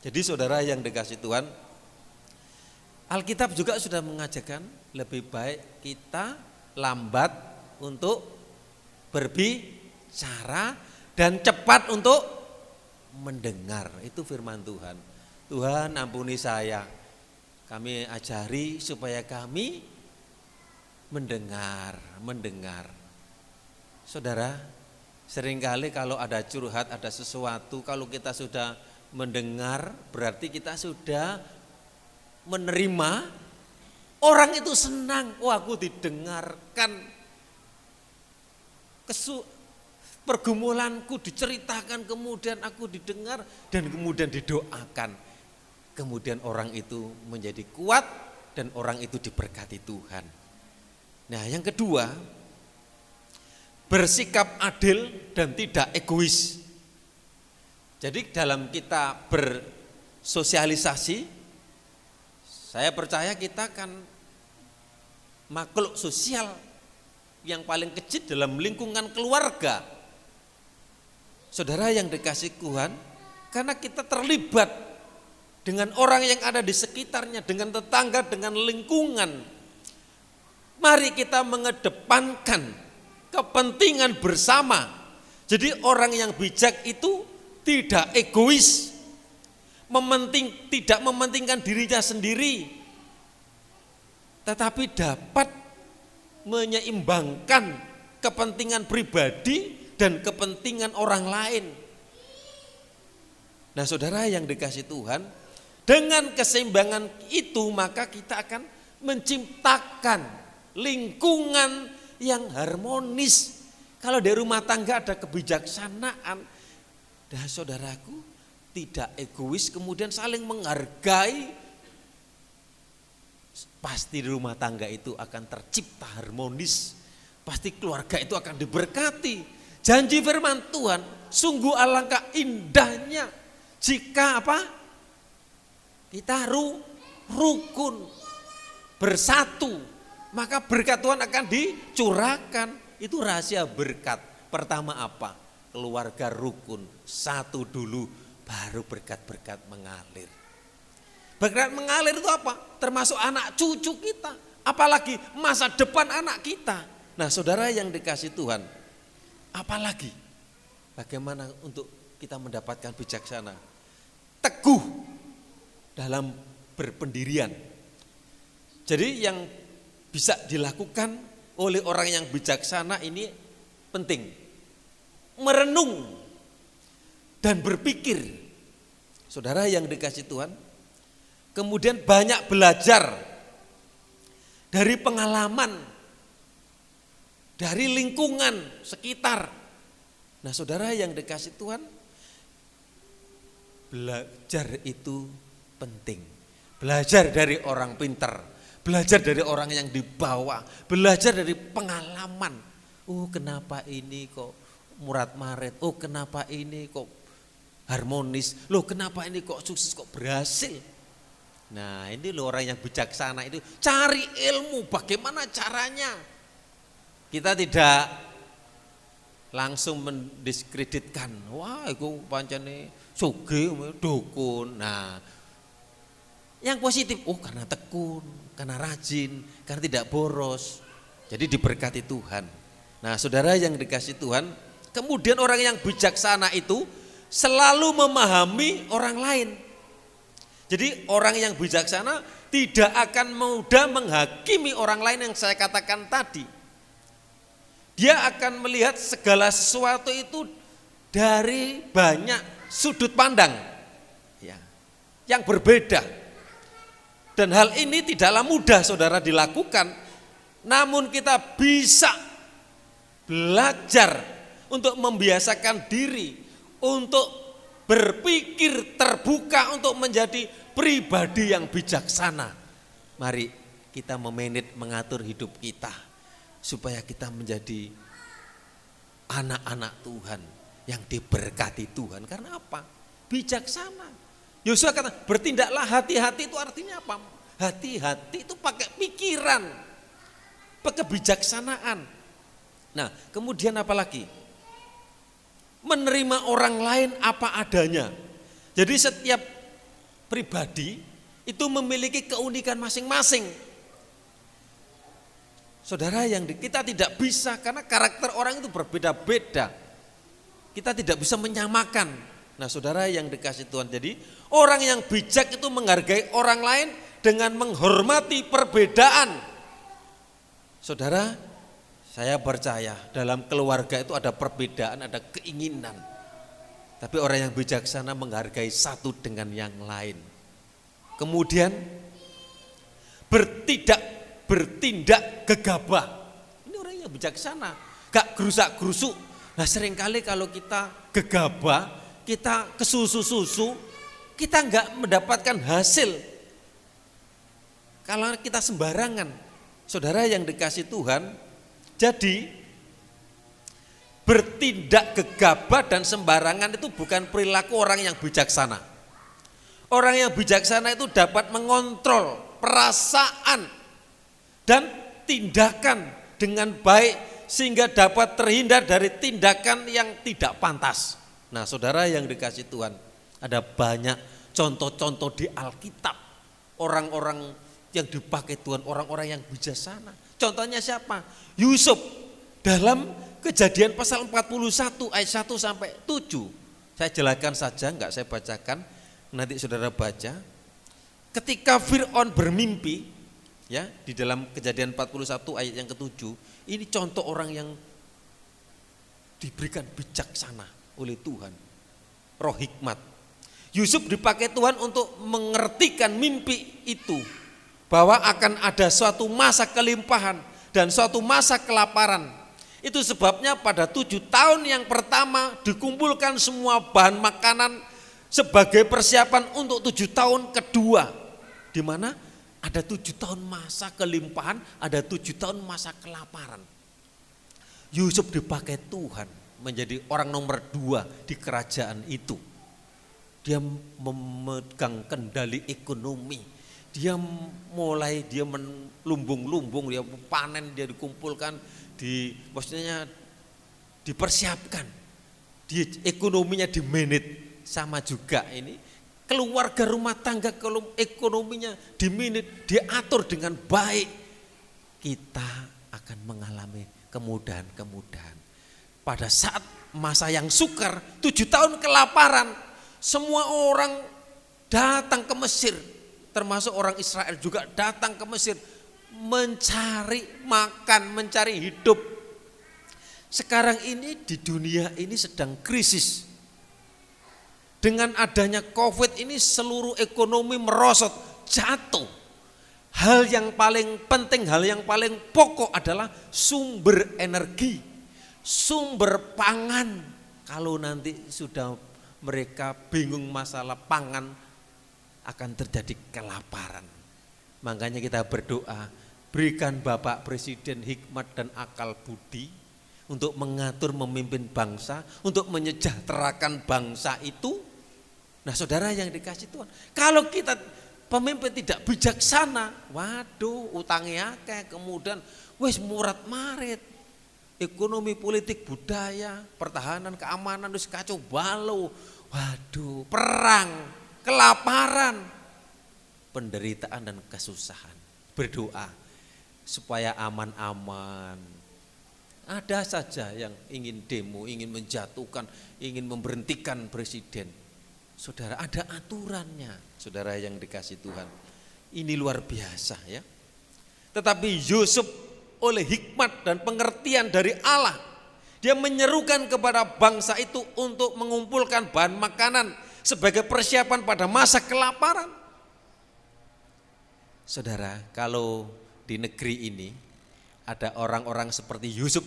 D: Jadi saudara yang dikasih Tuhan, Alkitab juga sudah mengajarkan lebih baik kita lambat untuk berbicara dan cepat untuk mendengar. Itu firman Tuhan. Tuhan ampuni saya, kami ajari supaya kami mendengar. Saudara, seringkali kalau ada curhat, ada sesuatu, kalau kita sudah mendengar, berarti kita sudah menerima. Orang itu senang, aku didengarkan, pergumulanku diceritakan, kemudian aku didengar dan kemudian didoakan. Kemudian orang itu menjadi kuat dan orang itu diberkati Tuhan. Nah, yang kedua, bersikap adil dan tidak egois. Jadi dalam kita bersosialisasi, saya percaya kita kan makhluk sosial yang paling kecil dalam lingkungan keluarga. Saudara yang dikasih Tuhan, karena kita terlibat dengan orang yang ada di sekitarnya, dengan tetangga, dengan lingkungan. Mari kita mengedepankan kepentingan bersama. Jadi orang yang bijak itu tidak egois, tidak mementingkan dirinya sendiri, tetapi dapat menyeimbangkan kepentingan pribadi dan kepentingan orang lain. Nah, saudara yang dikasih Tuhan, dengan keseimbangan itu maka kita akan menciptakan lingkungan yang harmonis. Kalau di rumah tangga ada kebijaksanaan, dan saudaraku tidak egois, kemudian saling menghargai, pasti di rumah tangga itu akan tercipta harmonis, pasti keluarga itu akan diberkati. Janji firman Tuhan, sungguh alangkah indahnya jika apa? Kita rukun, bersatu, maka berkat Tuhan akan dicurahkan. Itu rahasia berkat. Pertama apa? Keluarga rukun, satu dulu, baru berkat-berkat mengalir. Berkat mengalir itu apa? Termasuk anak cucu kita, apalagi masa depan anak kita. Nah saudara yang dikasih Tuhan, apalagi bagaimana untuk kita mendapatkan bijaksana? Teguh dalam berpendirian. Jadi yang bisa dilakukan oleh orang yang bijaksana ini penting. Merenung dan berpikir. Saudara yang dikasih Tuhan, kemudian banyak belajar dari pengalaman, dari lingkungan sekitar. Nah saudara yang dikasih Tuhan, belajar itu penting. Belajar dari orang pintar, belajar dari orang yang dibawa, belajar dari pengalaman. Oh kenapa ini kok murat maret, oh kenapa ini kok harmonis, loh kenapa ini kok sukses, kok berhasil. Nah ini loh orang yang bijaksana itu cari ilmu bagaimana caranya. Kita tidak langsung mendiskreditkan, wah itu pancene sugih dukun. Nah yang positif, oh karena tekun, karena rajin, karena tidak boros, jadi diberkati Tuhan. Nah saudara yang dikasih Tuhan, kemudian orang yang bijaksana itu selalu memahami orang lain. Jadi orang yang bijaksana tidak akan mudah menghakimi orang lain yang saya katakan tadi. Dia akan melihat segala sesuatu itu dari banyak sudut pandang ya, yang berbeda. Dan hal ini tidaklah mudah saudara dilakukan, namun kita bisa belajar untuk membiasakan diri, untuk berpikir terbuka, untuk menjadi pribadi yang bijaksana. Mari kita memanage, mengatur hidup kita, supaya kita menjadi anak-anak Tuhan yang diberkati Tuhan. Karena apa? Bijaksana. Yosua kata bertindaklah hati-hati, itu artinya apa? Hati-hati itu pakai pikiran, pakai kebijaksanaan. Nah kemudian apa lagi? Menerima orang lain apa adanya. Jadi setiap pribadi itu memiliki keunikan masing-masing. Saudara yang kita tidak bisa, karena karakter orang itu berbeda-beda. Kita tidak bisa menyamakan. Nah saudara yang dikasih Tuhan, jadi orang yang bijak itu menghargai orang lain dengan menghormati perbedaan. Saudara, saya percaya dalam keluarga itu ada perbedaan, ada keinginan. Tapi orang yang bijaksana menghargai satu dengan yang lain. Kemudian bertindak gegabah. Ini orang yang bijaksana, gak gerusak-gerusuk. Nah seringkali kalau kita gegabah, kita kesusu-susu, kita enggak mendapatkan hasil. Kalau kita sembarangan, saudara yang dikasih Tuhan, jadi bertindak gegabah dan sembarangan itu bukan perilaku orang yang bijaksana. Orang yang bijaksana itu dapat mengontrol perasaan dan tindakan dengan baik, sehingga dapat terhindar dari tindakan yang tidak pantas. Nah saudara yang dikasih Tuhan, ada banyak contoh-contoh di Alkitab, orang-orang yang dipakai Tuhan, orang-orang yang bijaksana. Contohnya siapa? Yusuf dalam Kejadian pasal 41 ayat 1 sampai 7. Saya jelaskan saja, enggak saya bacakan, nanti saudara baca. Ketika Fir'aun bermimpi, ya di dalam Kejadian 41 ayat yang ke-7, ini contoh orang yang diberikan bijaksana oleh Tuhan, roh hikmat. Yusuf dipakai Tuhan untuk mengertikan mimpi itu, bahwa akan ada suatu masa kelimpahan dan suatu masa kelaparan. Itu sebabnya pada 7 tahun yang pertama dikumpulkan semua bahan makanan sebagai persiapan untuk 7 tahun kedua, di mana Ada 7 tahun masa kelimpahan, ada 7 tahun masa kelaparan. Yusuf dipakai Tuhan menjadi orang nomor 2 di kerajaan itu. Dia memegang kendali ekonomi. Dia melumbung-lumbung, dia panen, dia dikumpulkan, maksudnya dipersiapkan. Ekonominya dimanage sama juga ini. Keluarga rumah tangga ekonominya dimanage, diatur dengan baik. Kita akan mengalami kemudahan-kemudahan. Pada saat masa yang sukar, 7 tahun kelaparan, semua orang datang ke Mesir, termasuk orang Israel juga datang ke Mesir mencari makan, mencari hidup. Sekarang ini di dunia ini sedang krisis. Dengan adanya COVID ini seluruh ekonomi merosot, jatuh. Hal yang paling penting, hal yang paling pokok adalah sumber energi, sumber pangan. Kalau nanti sudah mereka bingung masalah pangan, akan terjadi kelaparan. Makanya kita berdoa, berikan Bapak Presiden hikmat dan akal budi untuk mengatur memimpin bangsa, untuk menyejahterakan bangsa itu. Nah saudara yang dikasih Tuhan, kalau kita pemimpin tidak bijaksana, waduh utangnya akeh, kemudian wis murat marit, ekonomi, politik, budaya, pertahanan, keamanan wis kacau balau, waduh perang, kelaparan, penderitaan dan kesusahan. Berdoa supaya aman-aman. Ada saja yang ingin demo, ingin menjatuhkan, ingin memberhentikan presiden. Saudara, ada aturannya, saudara yang dikasih Tuhan. Ini luar biasa ya. Tetapi Yusuf oleh hikmat dan pengertian dari Allah, dia menyerukan kepada bangsa itu untuk mengumpulkan bahan makanan sebagai persiapan pada masa kelaparan. Saudara, kalau di negeri ini ada orang-orang seperti Yusuf,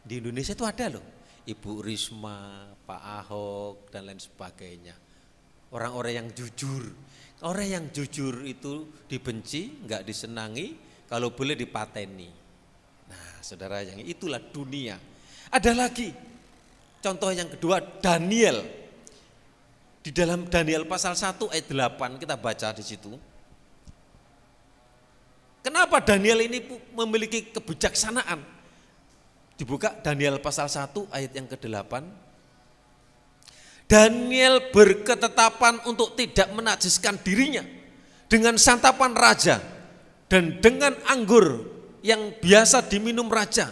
D: di Indonesia itu ada loh. Ibu Risma, Pak Ahok dan lain sebagainya. Orang-orang yang jujur. Orang yang jujur itu dibenci, enggak disenangi, kalau boleh dipateni. Nah, saudara, yang itulah dunia. Ada lagi contoh yang kedua, Daniel. Di dalam Daniel pasal 1 ayat 8 kita baca di situ. Kenapa Daniel ini memiliki kebijaksanaan? Dibuka Daniel pasal 1 ayat yang ke-8. Daniel berketetapan untuk tidak menajiskan dirinya dengan santapan raja dan dengan anggur yang biasa diminum raja.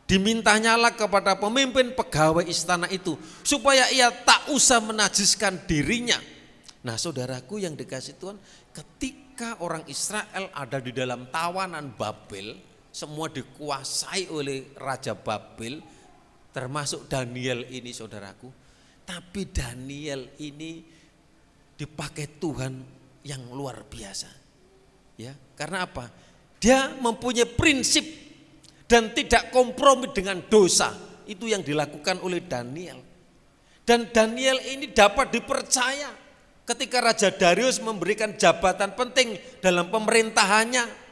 D: Dimintanyalah kepada pemimpin pegawai istana itu supaya ia tak usah menajiskan dirinya. Nah saudaraku yang dikasih Tuhan, ketika orang Israel ada di dalam tawanan Babel, semua dikuasai oleh Raja Babel, termasuk Daniel ini saudaraku. Tapi Daniel ini dipakai Tuhan yang luar biasa. Ya, karena apa? Dia mempunyai prinsip dan tidak kompromi dengan dosa. Itu yang dilakukan oleh Daniel. Dan Daniel ini dapat dipercaya ketika Raja Darius memberikan jabatan penting dalam pemerintahannya.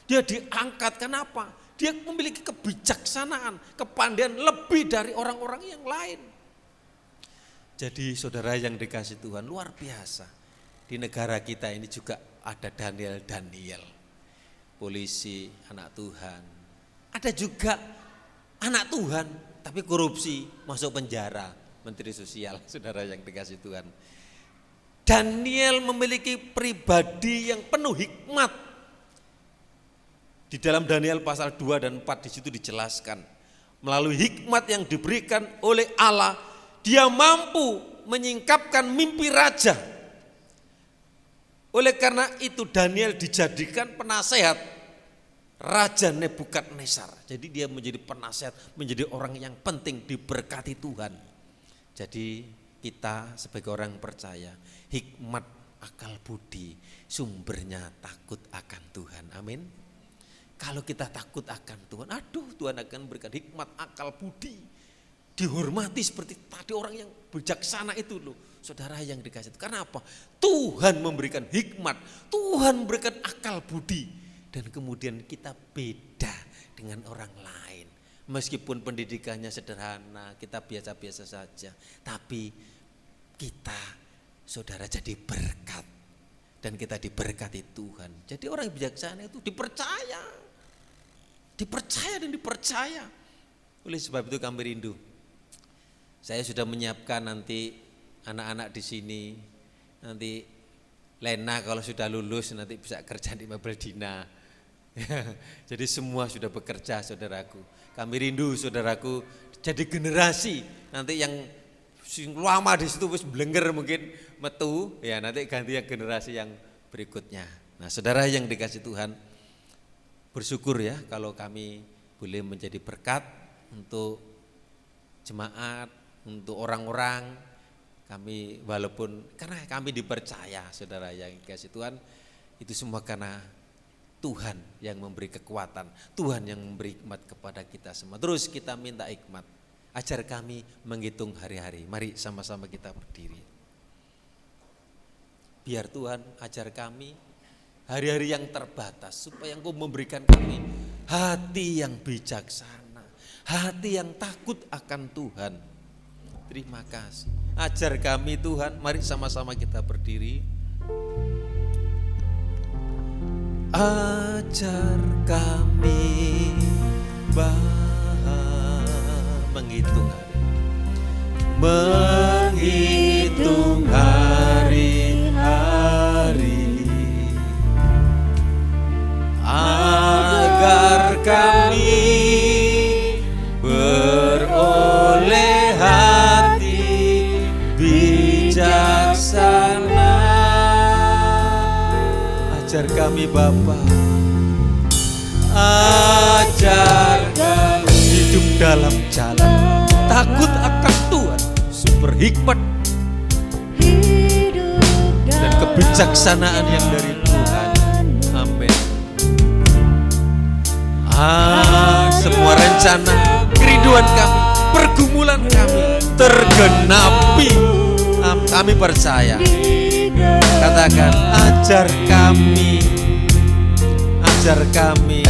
D: Dia diangkat, kenapa? Dia memiliki kebijaksanaan, kepandaian lebih dari orang-orang yang lain. Jadi saudara yang dikasih Tuhan, luar biasa. Di negara kita ini juga ada Daniel, polisi, anak Tuhan. Ada juga anak Tuhan, tapi korupsi, masuk penjara, menteri sosial, saudara yang dikasih Tuhan. Daniel memiliki pribadi yang penuh hikmat. Di dalam Daniel pasal 2 dan 4 di situ dijelaskan, melalui hikmat yang diberikan oleh Allah, dia mampu menyingkapkan mimpi raja. Oleh karena itu Daniel dijadikan penasehat Raja Nebukadnezar. Jadi dia menjadi penasehat, menjadi orang yang penting, diberkati Tuhan. Jadi kita sebagai orang percaya, hikmat, akal budi, sumbernya takut akan Tuhan. Amin. Kalau kita takut akan Tuhan, aduh Tuhan akan berikan hikmat, akal budi. dihormati seperti tadi orang yang bijaksana itu loh. Saudara yang dikasih itu. Karena apa? Tuhan memberikan hikmat, Tuhan memberikan akal budi. Dan kemudian kita beda dengan orang lain. Meskipun pendidikannya sederhana, kita biasa-biasa saja. Tapi kita, saudara, jadi berkat. Dan kita diberkati Tuhan. Jadi orang bijaksana itu dipercaya. Dipercaya dan dipercaya. Oleh sebab itu kami rindu. Saya sudah menyiapkan nanti anak-anak di sini. Nanti Lena kalau sudah lulus nanti bisa kerja di Mebel Dina. Jadi semua sudah bekerja, saudaraku. Kami rindu, saudaraku, jadi generasi nanti yang lama di situ wis blengger mungkin metu, ya nanti ganti yang generasi yang berikutnya. Nah, saudara yang dikasih Tuhan, bersyukur ya kalau kami boleh menjadi berkat untuk jemaat, untuk orang-orang. Kami walaupun karena kami dipercaya, saudara yang dikasih Tuhan, itu semua karena Tuhan yang memberi kekuatan, Tuhan yang memberi hikmat kepada kita semua. Terus kita minta hikmat, ajar kami menghitung hari-hari. Mari sama-sama kita berdiri. Biar Tuhan ajar kami hari-hari yang terbatas, supaya Engkau memberikan kami hati yang bijaksana, hati yang takut akan Tuhan. Terima kasih. Ajar kami Tuhan, mari sama-sama kita berdiri. Ajar kami menghitung hari-hari agar kami beroleh hati bijaksana. Ajar kami Bapa, ajar kami hidup dalam jalan takut akan Tuhan, sumber hikmat dan kebijaksanaan yang dari Tuhan. Amin. Semua rencana, kerinduan kami, pergumulan kami tergenapi. Kami percaya. Katakan, ajar kami, ajar kami,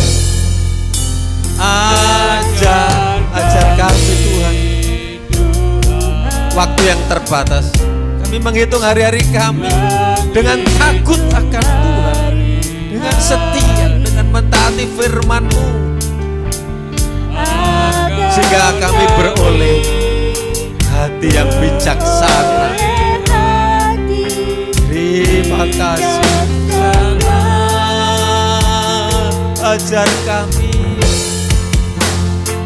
D: ajar kami Tuhan. Waktu yang terbatas, kami menghitung hari-hari kami dengan takut akan Tuhan, dengan setia, dengan mentaati firman-Mu, sehingga kami beroleh hati yang bijaksana. Terima kasih. Ajar kami,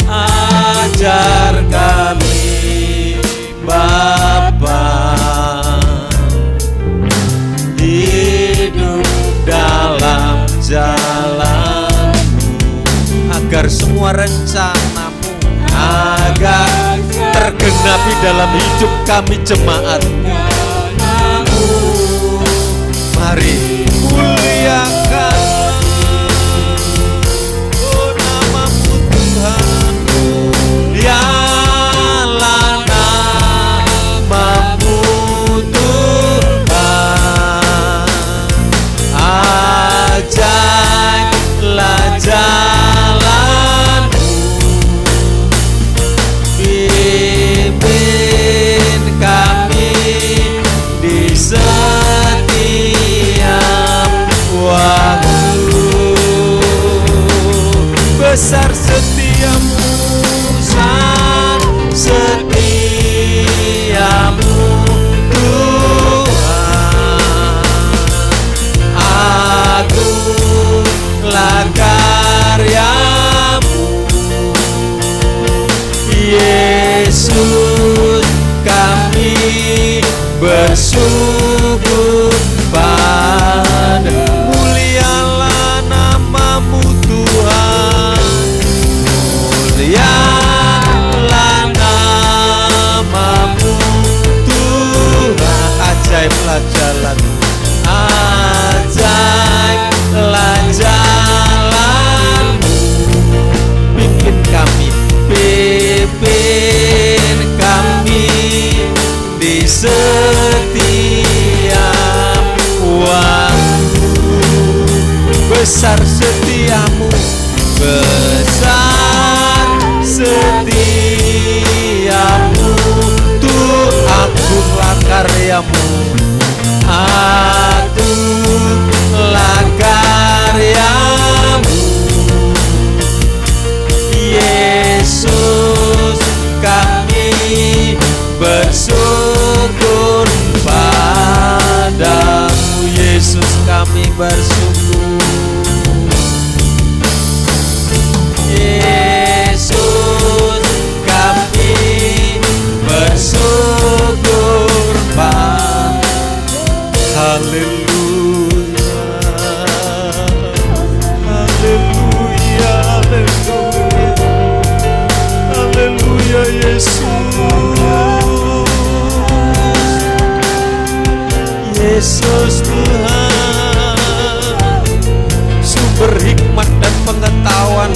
D: ajar kami Bapa, hidup dalam jalan-Mu, agar semua rencana-Mu agar tergenapi dalam hidup kami jemaat. Mari muliakan nama-Mu Tuhan, dialah nama-Mu Tuhan. Ajarlah jalan-Mu, pimpin kami di setiap waktu. Besar setiamu, sangat setiamu Tuhan. Aku besar setiamu, besar setiamu. Tuh agunglah karyamu, agunglah karyamu. Yesus, kami bersyukur padamu. Yesus, kami bersyukur. Yesus, kami bersyukur padamu. Haleluya, haleluya, haleluya, haleluya. Yesus Tuhan, sumber hikmat dan pengetahuan,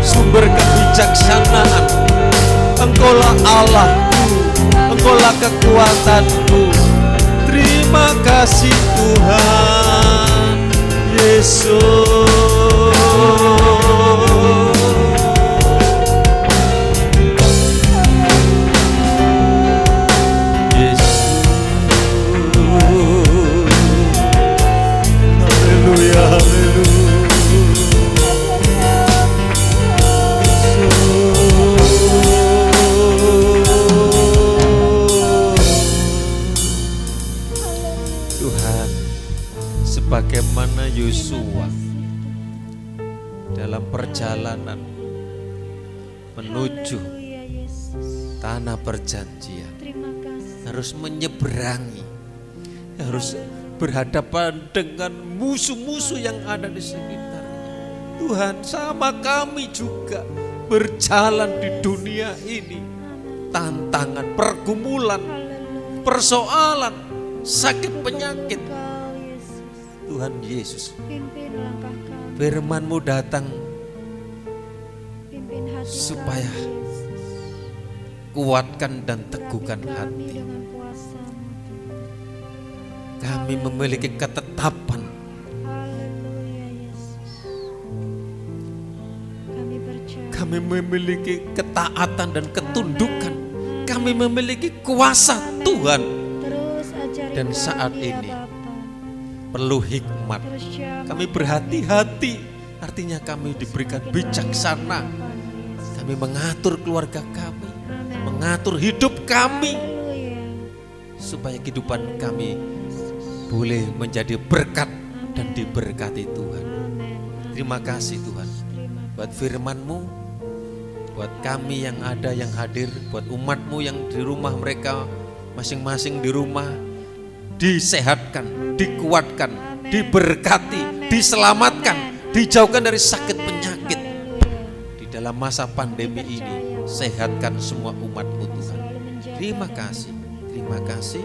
D: sumber kebijaksanaan. Engkaulah Allahku, Engkaulah kekuatanku. Terima kasih Tuhan Yesus. Bagaimana Yosua dalam perjalanan menuju tanah perjanjian harus menyeberangi, harus berhadapan dengan musuh-musuh yang ada di sekitarnya. Tuhan, sama kami juga berjalan di dunia ini, tantangan, pergumulan, persoalan, sakit, penyakit. Tuhan Yesus, firman-Mu datang supaya kuatkan dan teguhkan hati. Kami memiliki ketetapan, kami memiliki ketaatan dan ketundukan, kami memiliki kuasa Tuhan. Dan saat ini perlu hikmat. Kami berhati-hati, artinya kami diberikan bijaksana. Kami mengatur keluarga kami, mengatur hidup kami, supaya kehidupan kami boleh menjadi berkat dan diberkati Tuhan. Terima kasih Tuhan buat firman-Mu, buat kami yang ada, yang hadir, buat umat-Mu yang di rumah mereka masing-masing di rumah, disehatkan, dikuatkan, diberkati, diselamatkan, dijauhkan dari sakit penyakit. Di dalam masa pandemi ini, sehatkan semua umat-Mu Tuhan. Terima kasih, terima kasih.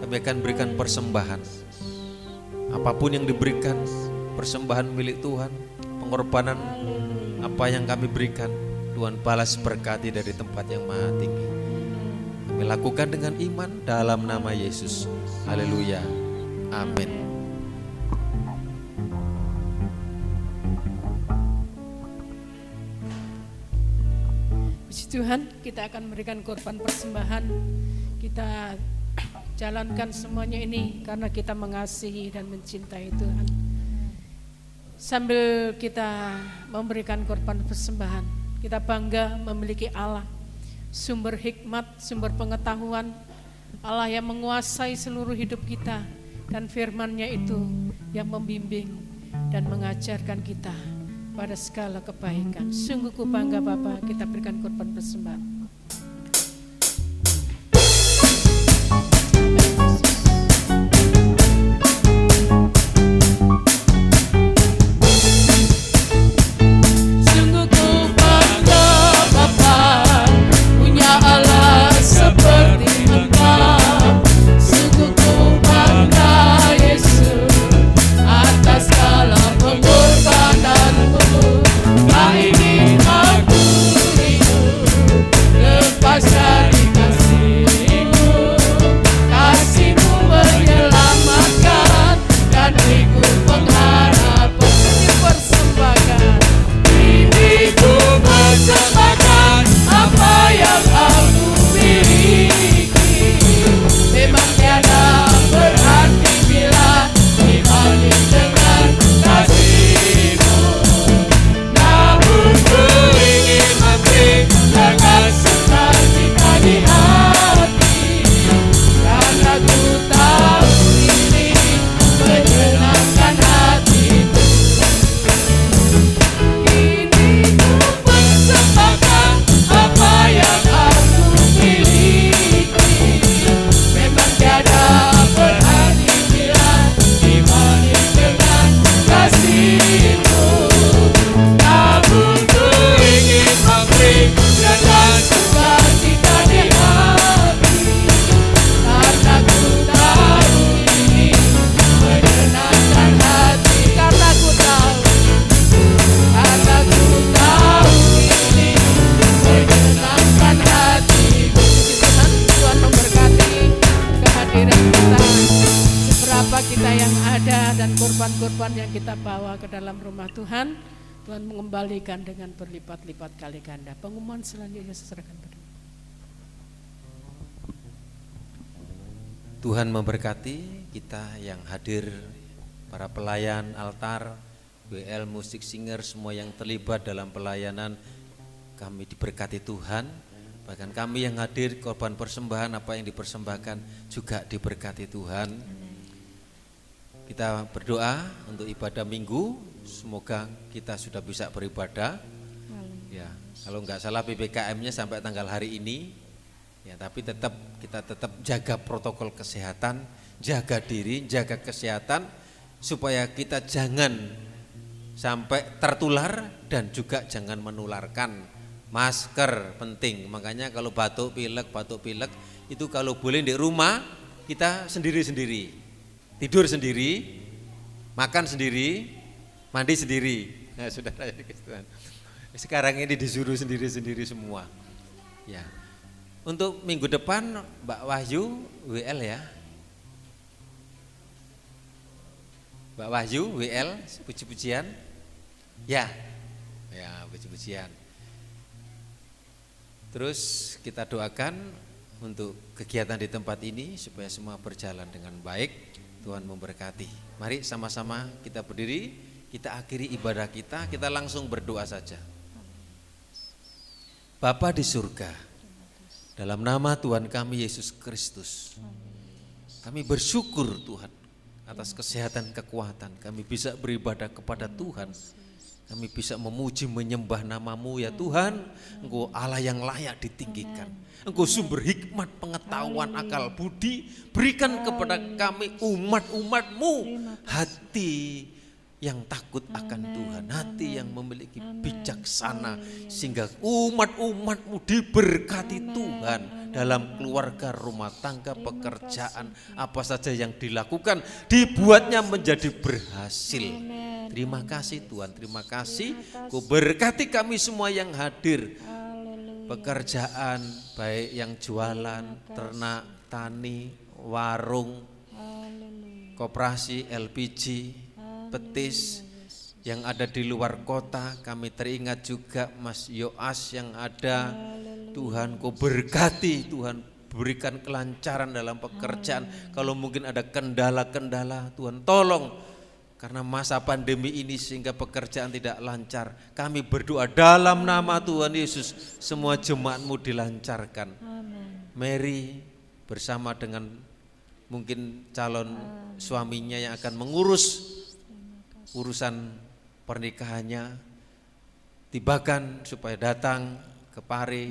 D: Kami akan berikan persembahan. Apapun yang diberikan, persembahan milik Tuhan, pengorbanan apa yang kami berikan, Tuhan balas berkati dari tempat yang maha tinggi. Kami lakukan dengan iman dalam nama Yesus. Haleluya. Amin.
A: Puji Tuhan, kita akan memberikan korban persembahan. Kita jalankan semuanya ini karena kita mengasihi dan mencintai Tuhan. Sambil kita memberikan korban persembahan, kita bangga memiliki Allah, sumber hikmat, sumber pengetahuan, Allah yang menguasai seluruh hidup kita, dan firman-Nya itu yang membimbing dan mengajarkan kita pada segala kebaikan. Sungguh ku bangga Bapa, kita berikan korban persembahan. dan korban-korban yang kita bawa ke dalam rumah Tuhan, Tuhan mengembalikan dengan berlipat-lipat kali ganda. Pengumuman selanjutnya saya serahkan pada
D: Tuhan memberkati kita yang hadir, para pelayan altar, WL Music Singer, semua yang terlibat dalam pelayanan. Kami diberkati Tuhan. Bahkan kami yang hadir, korban persembahan apa yang dipersembahkan juga diberkati Tuhan. Kita berdoa untuk ibadah minggu, semoga kita sudah bisa beribadah. Ya, kalau nggak salah PPKM-nya sampai tanggal hari ini. Ya, tapi kita tetap jaga protokol kesehatan, jaga diri, jaga kesehatan supaya kita jangan sampai tertular dan juga jangan menularkan. Masker penting, makanya kalau batuk pilek itu kalau boleh di rumah kita sendiri-sendiri, tidur sendiri, makan sendiri, mandi sendiri. Nah, saudara yang dikasih Tuhan, sekarang ini disuruh sendiri-sendiri semua. Ya. Untuk minggu depan Mbak Wahyu WL ya. Mbak Wahyu WL puji-pujian. Ya. Ya, puji-pujian. Terus kita doakan untuk kegiatan di tempat ini supaya semua berjalan dengan baik. Tuhan memberkati. Mari sama-sama kita berdiri, kita akhiri ibadah kita langsung berdoa saja. Bapa di surga, dalam nama Tuhan kami Yesus Kristus, kami bersyukur Tuhan atas kesehatan kekuatan. Kami bisa beribadah kepada Tuhan. Kami bisa memuji menyembah nama-Mu ya Tuhan. Engkau Allah yang layak ditinggikan. Engkau sumber hikmat, pengetahuan, akal budi. Berikan kepada kami umat-umat-Mu hati yang takut akan Tuhan, hati yang memiliki bijaksana, sehingga umat-umat-Mu diberkati Tuhan dalam keluarga, rumah tangga, pekerjaan, apa saja yang dilakukan dibuatnya menjadi berhasil. Terima kasih Tuhan, terima kasih. Kau berkati kami semua yang hadir, pekerjaan baik yang jualan, ternak, tani, warung, koperasi, LPG, petis yang ada di luar kota. Kami teringat juga Mas Yoas yang ada. Tuhan Kau berkati, Tuhan berikan kelancaran dalam pekerjaan. Kalau mungkin ada kendala-kendala, Tuhan tolong. Karena masa pandemi ini sehingga pekerjaan tidak lancar, kami berdoa dalam nama Tuhan Yesus, semua jemaat-Mu dilancarkan. Mary bersama dengan mungkin calon suaminya yang akan mengurus urusan pernikahannya, tibakan supaya datang ke Pare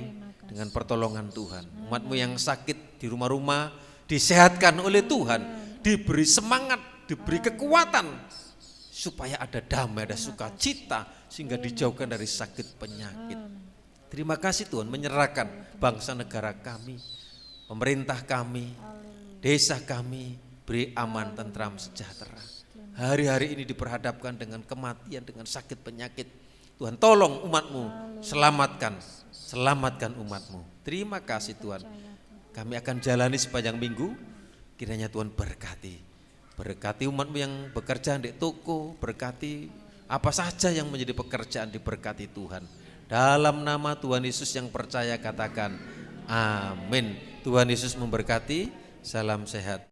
D: dengan pertolongan Tuhan. Umat-Mu yang sakit di rumah-rumah disehatkan oleh Tuhan, diberi semangat, diberi kekuatan supaya ada damai, ada sukacita, sehingga dijauhkan dari sakit penyakit. Terima kasih Tuhan menyerahkan bangsa negara kami, pemerintah kami, desa kami, beri aman, tentram, sejahtera. Hari-hari ini diperhadapkan dengan kematian, dengan sakit penyakit. Tuhan tolong umat-Mu, selamatkan umat-Mu. Terima kasih Tuhan. Kami akan jalani sepanjang minggu, kiranya Tuhan berkati. Berkati umat-Mu yang bekerja di toko, berkati apa saja yang menjadi pekerjaan, diberkati Tuhan. Dalam nama Tuhan Yesus yang percaya katakan amin. Tuhan Yesus memberkati, salam sehat.